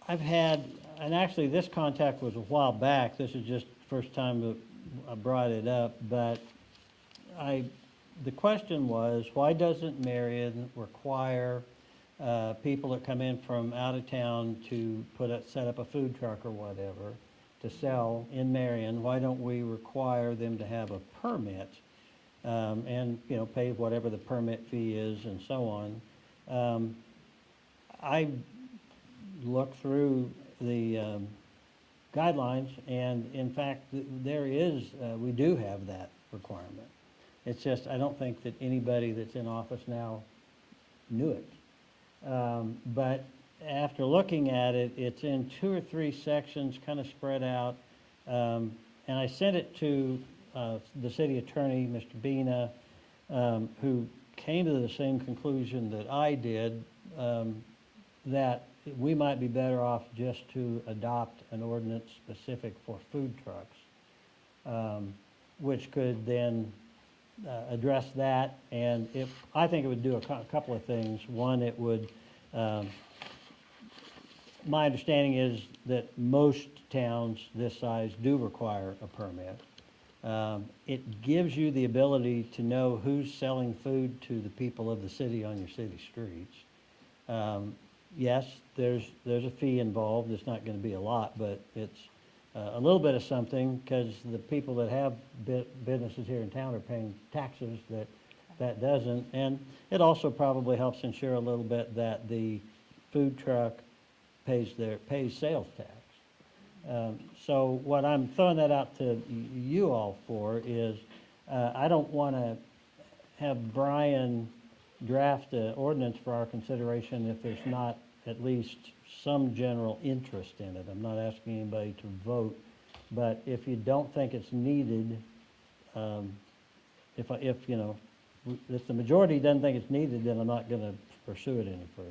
S1: I've had, and actually this contact was a while back, this is just the first time that I brought it up, but the question was, why doesn't Marion require people that come in from out of town to set up a food truck or whatever to sell in Marion? Why don't we require them to have a permit and, you know, pay whatever the permit fee is and so on? I looked through the guidelines, and in fact, there is, we do have that requirement. It's just, I don't think that anybody that's in office now knew it. But after looking at it, it's in 2 or 3 sections, kind of spread out. And I sent it to the city attorney, Mr. Bina, who came to the same conclusion that I did, that we might be better off just to adopt an ordinance specific for food trucks, which could then address that. And I think it would do a couple of things. One, it would, my understanding is that most towns this size do require a permit. It gives you the ability to know who's selling food to the people of the city on your city streets. Yes, there's a fee involved. It's not going to be a lot, but it's a little bit of something, because the people that have businesses here in town are paying taxes that doesn't. And it also probably helps ensure a little bit that the food truck pays sales tax. So what I'm throwing that out to you all for is, I don't want to have Brian draft an ordinance for our consideration if there's not at least some general interest in it. I'm not asking anybody to vote, but if you don't think it's needed, if the majority doesn't think it's needed, then I'm not going to pursue it any further.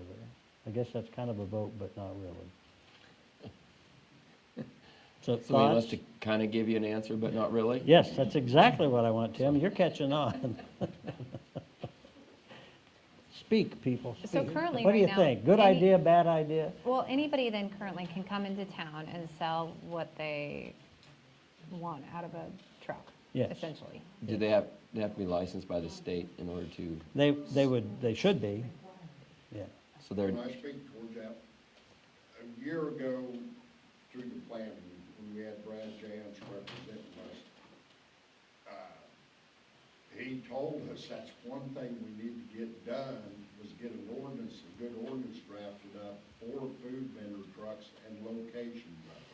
S1: I guess that's kind of a vote, but not really. So
S2: So he wants
S1: thoughts?
S2: to kind of give you an answer, but not really?
S1: Yes, that's exactly what I want, Tim. You're catching on. Speak, people,
S10: So
S1: speak.
S10: currently,
S1: What do
S10: right
S1: you
S10: now,
S1: think? Good
S10: any-
S1: idea, bad idea?
S10: Well, anybody then currently can come into town and sell what they want out of a truck,
S1: Yes.
S10: essentially.
S2: Do they have to be licensed by the state in order to,
S1: They should be, yeah.
S2: so they're,
S3: Can I speak towards that? A year ago, through the planning, when we had Brad Jans representing us, he told us that's one thing we need to get done, was get an ordinance, a good ordinance drafted up for food vendor trucks and locations of it.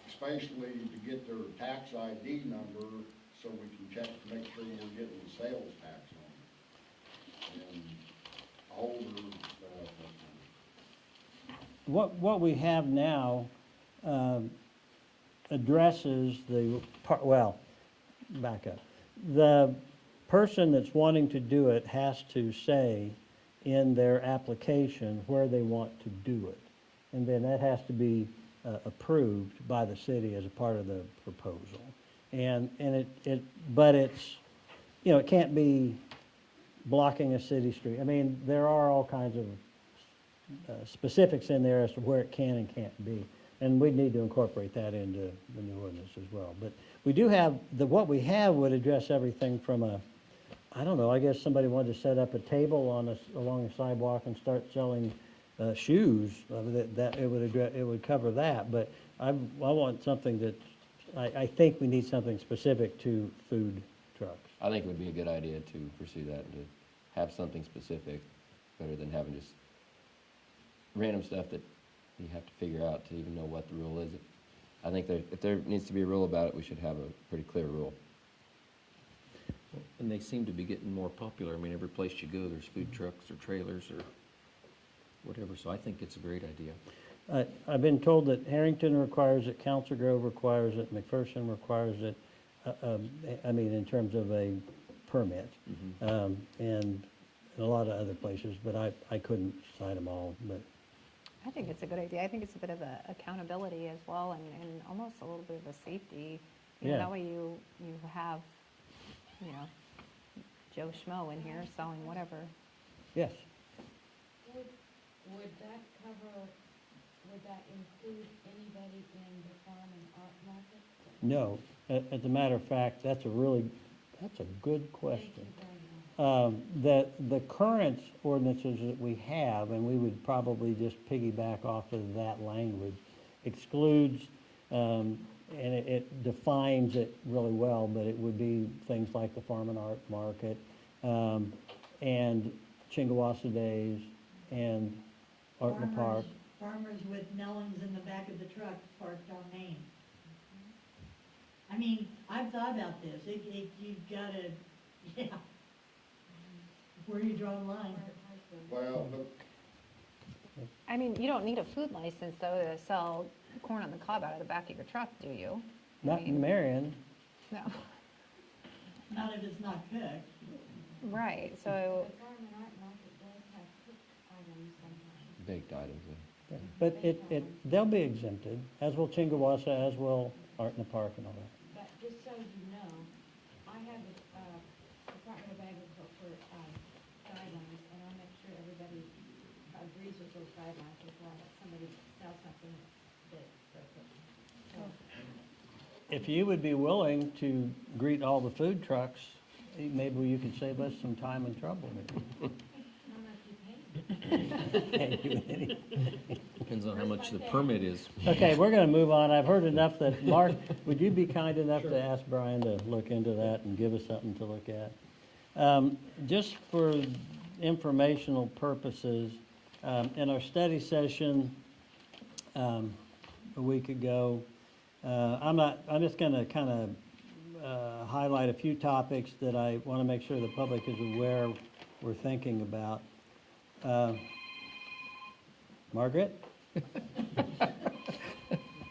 S3: Especially to get their tax ID number, so we can check to make sure we're getting the sales tax on it. And older,
S1: What we have now addresses back up. The person that's wanting to do it has to say in their application where they want to do it. And then that has to be approved by the city as a part of the proposal. But it's, it can't be blocking a city street. I mean, there are all kinds of specifics in there as to where it can and can't be. And we need to incorporate that into the new ordinance as well. But we do have, what we have would address everything from I don't know, I guess somebody wanted to set up a table along the sidewalk and start selling shoes, that it would cover that. But I want something that, I think we need something specific to food trucks.
S2: I think it would be a good idea to pursue that and to have something specific, better than having just random stuff that you have to figure out to even know what the rule is. I think if there needs to be a rule about it, we should have a pretty clear rule.
S7: And they seem to be getting more popular. I mean, every place you go, there's food trucks or trailers or whatever, so I think it's a great idea.
S1: I've been told that Harrington requires it, Council Grove requires it, McPherson requires it, I mean, in terms of a permit. And a lot of other places, but I couldn't cite them all, but.
S10: I think it's a good idea. I think it's a bit of a accountability as well, and almost a little bit of a safety. You know,
S1: Yeah.
S10: that way you have, you know, Joe Schmo in here selling whatever.
S1: Yes.
S15: Would that cover, would that include anybody in the farm and art market?
S1: No. As a matter of fact, that's a good question.
S15: Thank you very much.
S1: The current ordinances that we have, and we would probably just piggyback off of that language, excludes, and it defines it really well, but it would be things like the farm and art market, and Chingawassa Days, and Art in the Park.
S4: Farmers with melons in the back of the truck parked on Main. I mean, I've thought about this, you've gotta, yeah, where you draw the line.
S3: Well,
S10: I mean, you don't need a food license, though, to sell corn on the cob out of the back of your truck, do you? I
S1: Not in
S10: mean,
S1: Marion.
S10: No.
S4: Not if it's not cooked.
S10: Right, so,
S15: The farm and art market does have cooked items sometimes.
S2: Baked items,
S1: Yeah. But they'll be exempted, as will Chingawassa, as will Art in the Park and all that.
S15: But just so you know, I have a Department of Agriculture guidelines, and I'll make sure everybody agrees with those guidelines before I let somebody sell something that they're cooking. So,
S1: If you would be willing to greet all the food trucks, maybe you could save us some time and trouble.
S15: how much you pay?
S7: Depends on how much the permit is.
S1: Okay, we're gonna move on. I've heard enough that, Mark, would you be kind enough to ask Brian to look into that and give us something to look at? Just for informational purposes, in our study session, a week ago, I'm just gonna kind of highlight a few topics that I want to make sure the public is aware we're thinking about. Margaret?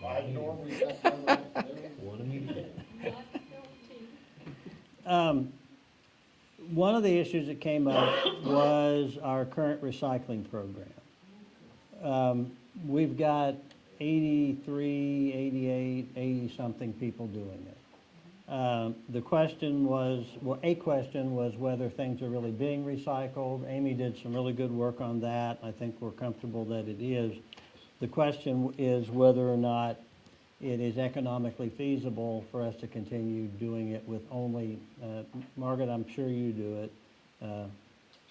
S3: I normally got that.
S7: One immediate.
S1: One of the issues that came up was our current recycling program. We've got 83, 88, 80-something people doing it. The question was, well, a question was whether things are really being recycled. Amy did some really good work on that. I think we're comfortable that it is. The question is whether or not it is economically feasible for us to continue doing it with only, Margaret, I'm sure you do it.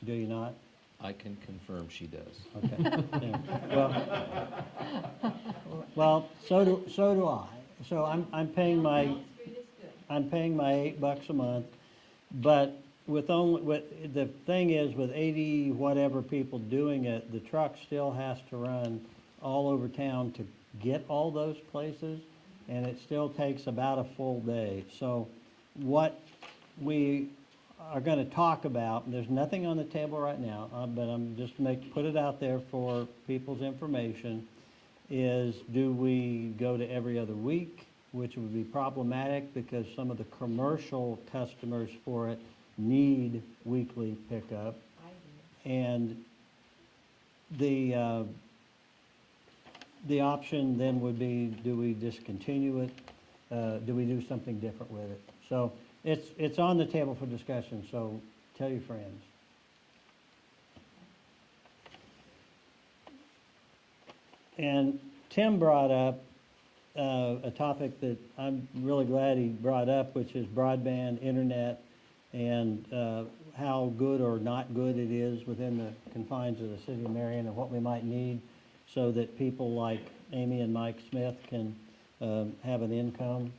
S1: Do you not?
S7: I can confirm she does.
S1: Okay. Yeah. Well, so do I. So I'm paying my $8 a month, but the thing is, with 80 whatever people doing it, the truck still has to run all over town to get all those places, and it still takes about a full day. So what we are going to talk about, and there's nothing on the table right now, but I'm just put it out there for people's information, is do we go to every other week, which would be problematic because some of the commercial customers for it need weekly pickup. And the option then would be, do we discontinue it? Do we do something different with it? So it's on the table for discussion, so tell your friends. And Tim brought up a topic that I'm really glad he brought up, which is broadband internet and how good or not good it is within the confines of the city of Marion and what we might need so that people like Amy and Mike Smith can have an income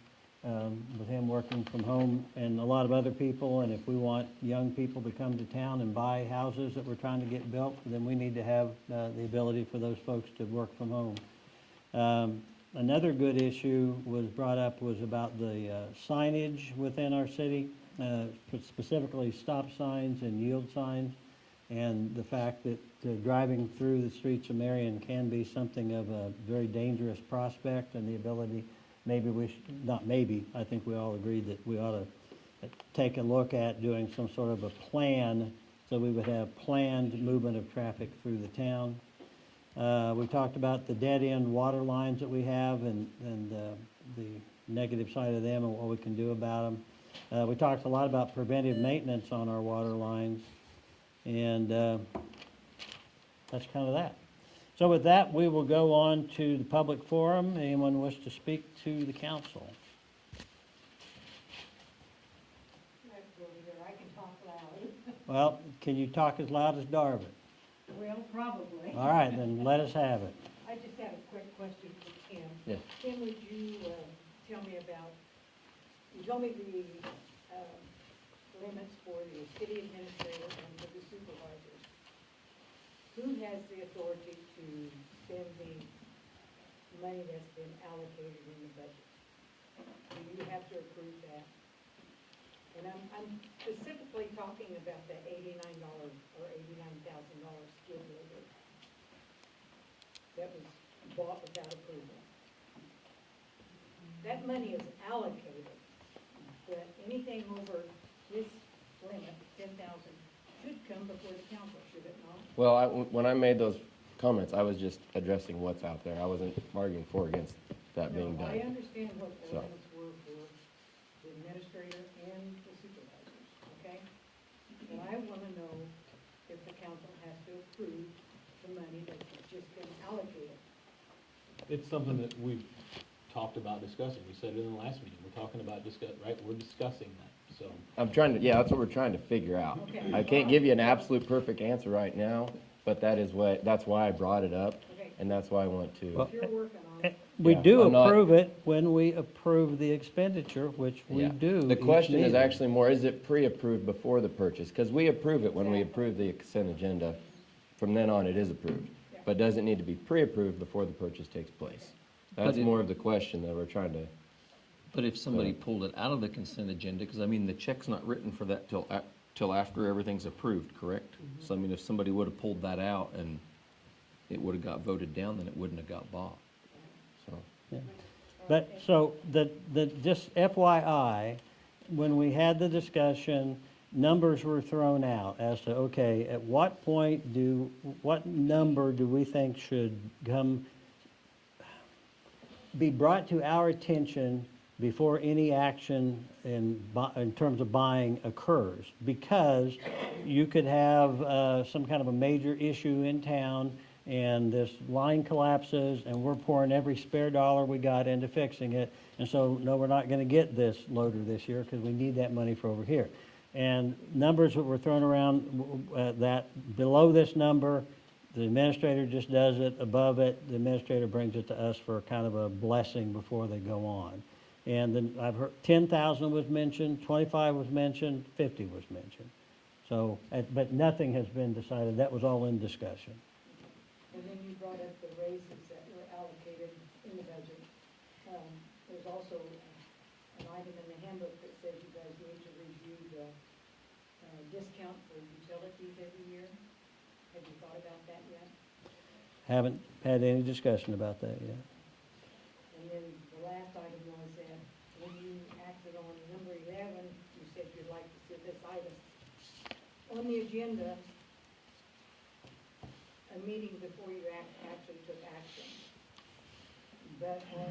S1: with him working from home and a lot of other people. And if we want young people to come to town and buy houses that we're trying to get built, then we need to have the ability for those folks to work from home. Another good issue was brought up was about the signage within our city. specifically stop signs and yield signs, and the fact that driving through the streets of Marion can be something of a very dangerous prospect, and the ability, maybe we should, not maybe, I think we all agree that we ought to take a look at doing some sort of a plan, so we would have planned movement of traffic through the town. We talked about the dead-end water lines that we have and the negative side of them and what we can do about them. We talked a lot about preventive maintenance on our water lines, and that's kind of that. So with that, we will go on to the public forum. Anyone wish to speak to the council?
S15: I can talk loud.
S1: Well, can you talk as loud as Darvin?
S15: Well, probably.
S1: All right, then let us have it.
S15: I just have a quick question for Tim.
S2: Yes.
S15: Tim, would you tell me about, you told me the limits for the city administrator and for the supervisors. Who has the authority to spend the money that's been allocated in the budget? Do you have to approve that? And I'm specifically talking about the $89 or $89,000 skid loader that was bought without approval. That money is allocated, but anything over this limit, 10,000, should come before the council, should it not?
S2: Well, when I made those comments, I was just addressing what's out there. I wasn't arguing for or against that being
S15: No,
S2: done.
S15: I understand what the
S2: So.
S15: limits were for the administrator and the supervisors, okay? And I want to know if the council has to approve the money that's just been allocated.
S6: It's something that we've talked about discussing. We said it in the last meeting. We're talking about right? We're discussing that, so.
S2: I'm trying to, yeah, that's what we're trying to figure out.
S15: Okay.
S2: I can't give you an absolute perfect answer right now, but that's why I brought it up,
S15: Okay.
S2: and that's why I want to.
S1: Well,
S15: If you're working on it,
S1: We
S2: Yeah,
S1: do
S2: I'm not-
S1: approve it when we approve the expenditure, which we
S2: Yeah.
S1: do.
S2: The
S1: each
S2: question is
S1: meeting.
S2: actually more, is it pre-approved before the purchase? Because we approve it when we approve the consent agenda. From then on, it is approved.
S15: Yeah.
S2: But does it need to be pre-approved before the purchase takes place? That's
S7: But it-
S2: more of the question that we're trying to,
S7: But if somebody pulled it out of the consent agenda, because I mean, the check's not written for that till after everything's approved, correct? So I mean, if somebody would have pulled that out and it would have got voted down, then it wouldn't have got bought.
S2: so.
S1: But, so, just FYI, when we had the discussion, numbers were thrown out as to, okay, at what point what number do we think should be brought to our attention before any action in terms of buying occurs? Because you could have some kind of a major issue in town, and this line collapses, and we're pouring every spare dollar we got into fixing it, and so, no, we're not gonna get this loader this year, because we need that money for over here. And numbers that were thrown around, that below this number, the administrator just does it, above it, the administrator brings it to us for kind of a blessing before they go on. And then I've heard 10,000 was mentioned, 25 was mentioned, 50 was mentioned. So, but nothing has been decided, that was all in discussion.
S15: and then you brought up the raises that were allocated in the budget. There's also an item in the handbook that says you guys need to review the discount for utilities every year. Have you thought about that yet?
S1: Haven't had any discussion about that yet.
S15: And then the last item was that when you acted on number 11, you said you'd like to see this item on the agenda a meeting before you actually took action. But on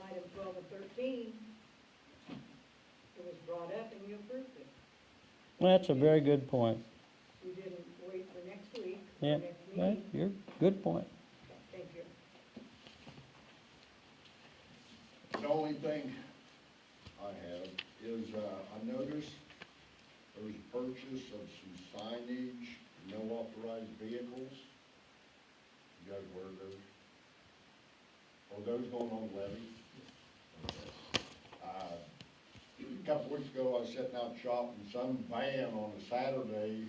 S15: item 12 and 13, it was brought up and you approved it.
S1: Well, that's a very good point.
S15: You didn't wait for next week,
S1: Yeah,
S15: or next
S1: well,
S15: meeting.
S1: you're, good point.
S15: Thank you.
S3: The only thing I have is, I noticed there was purchase of some signage, no authorized vehicles. You guys aware of those? Are those going on levy? Okay. A couple weeks ago, I was sitting out shopping, some van on a Saturday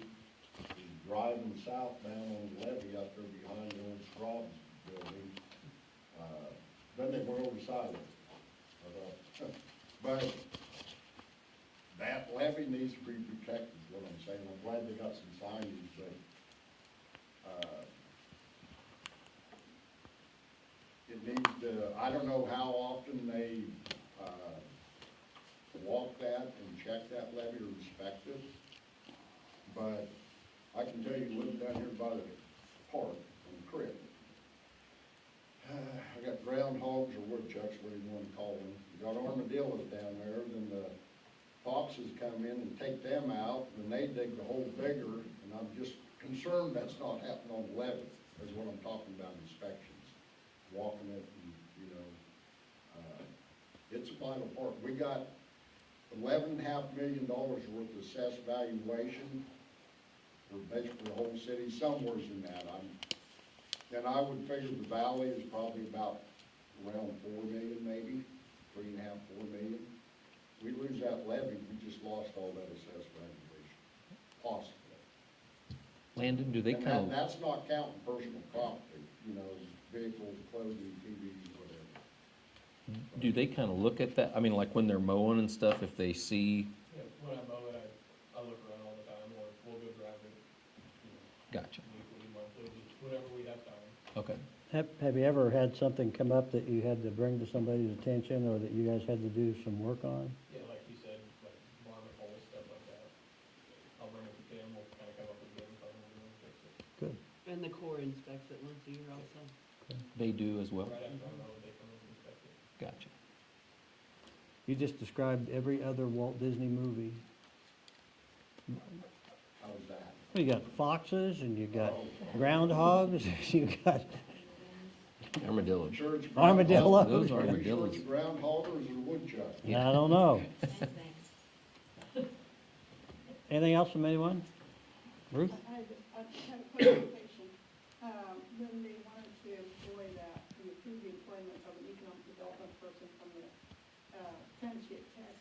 S3: was driving southbound on the levee out there behind the old Scrubs building. Then they went over the side of it. But that needs to be protected, is what I'm saying. I'm glad they got some signage, but, it needs to, I don't know how often they, walk that and check that levee or inspect it. But I can tell you, living down here by the park, on the creek, I got groundhogs or woodchucks, whatever you want to call them. You got armadillos down there, then the foxes come in and take them out, and then they dig the hole bigger, and I'm just concerned that's not happening on the levee, is what I'm talking about, inspections, walking it, and, you know, it's a vital part. We got $11.5 million worth of assessed valuation for basically the whole city, somewhere's in that. And I would figure the valley is probably about around 4 million, maybe, 3.5, 4 million. We lose that levy, we just lost all that assessed valuation, possibly.
S7: Landon, do they
S3: And
S7: kind of,
S3: that's not counting personal property, you know, vehicles, clothing, TVs, whatever.
S7: do they kind of look at that? I mean, like when they're mowing and stuff, if they see,
S6: Yeah, when I mow it, I look around all the time, or we'll go drive it,
S7: gotcha,
S6: weekly, monthly, just whenever we have time.
S7: okay.
S1: Have you ever had something come up that you had to bring to somebody's attention, or that you guys had to do some work on?
S6: Yeah, like you said, like varmint holes, stuff like that. I'll bring it to Tim, we'll kind of come up with the info and we'll fix it.
S1: Good.
S5: And the Corps inspects it once a year also.
S7: They do as well?
S6: Right after I mow it, they come over and inspect it.
S7: Gotcha.
S1: You just described every other Walt Disney movie.
S3: How's that?
S1: You got foxes, and you got groundhogs, you got
S7: Armadillo.
S3: Sure it's
S1: armadillo.
S7: Those
S3: Are you sure
S7: armadillos.
S3: it's groundhoggers or woodchuck?
S1: I don't know. Anything else from anyone? Ruth?
S16: I have a clarification. When they wanted to employ that, the approve the employment of an economic development person from the friendship tax,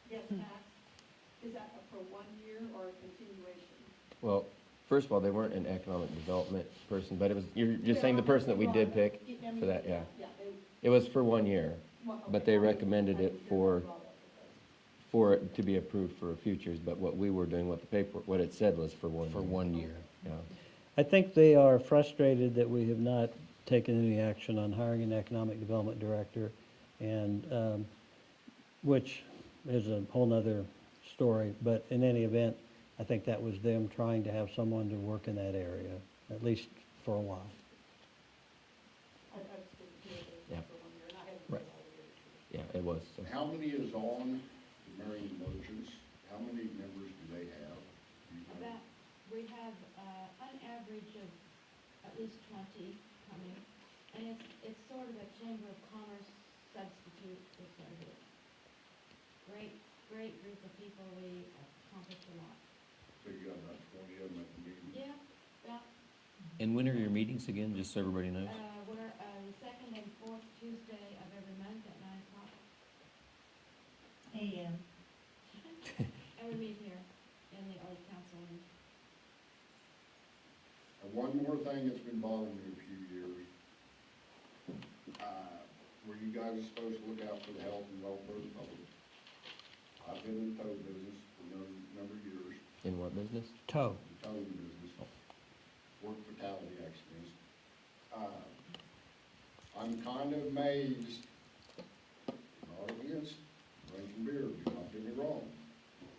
S16: guest tax, is that for 1 year or a continuation?
S2: Well, first of all, they weren't an economic development person, but it was, you're just saying the person that we did pick for that, yeah. It was for 1 year, but they recommended it for it to be approved for futures, but what we were doing, what the paper, what it said was for 1 year.
S7: For 1 year.
S2: Yeah.
S1: I think they are frustrated that we have not taken any action on hiring an economic development director, and, which is a whole nother story, but in any event, I think that was them trying to have someone to work in that area, at least for a while.
S16: I just didn't hear it
S2: Yeah.
S16: for 1 year, and I haven't
S2: Right.
S16: been all the way.
S2: Yeah, it was, so.
S3: How many is on the Marion Merchants? How many members do they have? Do you know?
S15: About, we have, an average of at least 20 coming, and it's sort of a Chamber of Commerce substitute, this right here. Great group of people, we accomplished a lot.
S3: So you got about 20 of them at the meeting?
S15: Yeah, yeah,
S7: And when are your meetings again, just so everybody knows?
S15: we're, the second and fourth Tuesday of every month at 9 o'clock,
S4: AM.
S15: and we meet here in the old council room.
S3: And one more thing that's been bothering me a few years. Were you guys supposed to look out for the health and welfare of the public? I've been in the tow business for a number of years,
S2: In what business?
S1: Toe.
S3: the towing business, work fatality accidents. I'm kind of amazed, not against drinking beer, do not get me wrong.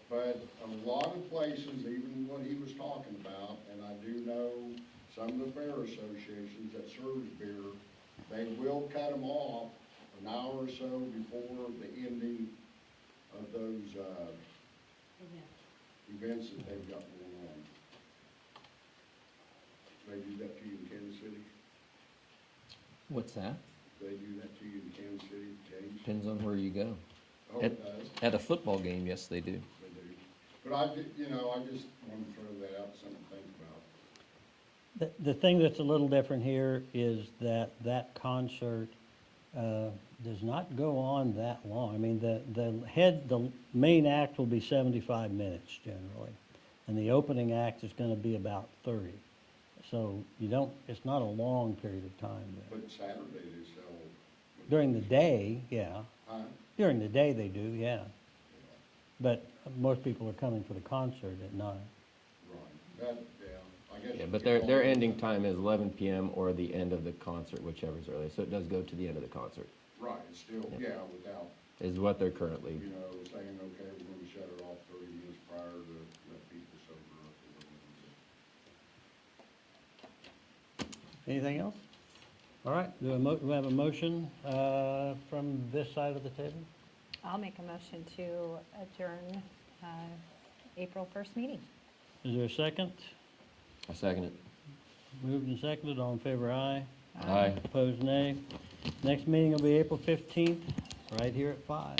S3: But a lot of places, even what he was talking about, and I do know some of the fair associations that serves beer, they will cut them off an hour or so before the ending of those, events that they've got going on. They do that to you in Kansas City?
S7: What's that?
S3: They do that to you in Kansas City, James?
S7: Depends on where you go.
S3: Oh, it does?
S7: At a football game, yes, they do.
S3: They do. But I just wanted to throw that out, something to think about.
S1: The thing that's a little different here is that concert does not go on that long. I mean, the main act will be 75 minutes generally, and the opening act is gonna be about 30. So it's not a long period of time there.
S3: But Saturday they sell.
S1: During the day, yeah.
S3: Huh?
S1: During the day they do, yeah. But most people are coming for the concert at 9.
S3: Right, that, yeah, I guess.
S2: Yeah,
S3: you
S2: but
S3: could call
S2: their
S3: it-
S2: ending time is 11 PM or the end of the concert, whichever's earlier. So it does go to the end of the concert,
S3: Right, it's still,
S2: Yep.
S3: yeah, without,
S2: is what they're currently.
S3: you know, saying, okay, we're gonna shut it off 30 minutes prior to let people sober up or whatever.
S1: Anything else? All right, do we have a motion from this side of the table?
S10: I'll make a motion to adjourn April 1st meeting.
S1: Is there a second?
S2: I second it.
S1: Moved and seconded, all in favor, aye.
S2: Aye.
S1: Opposed, nay. Next meeting will be April 15th, right here at 5.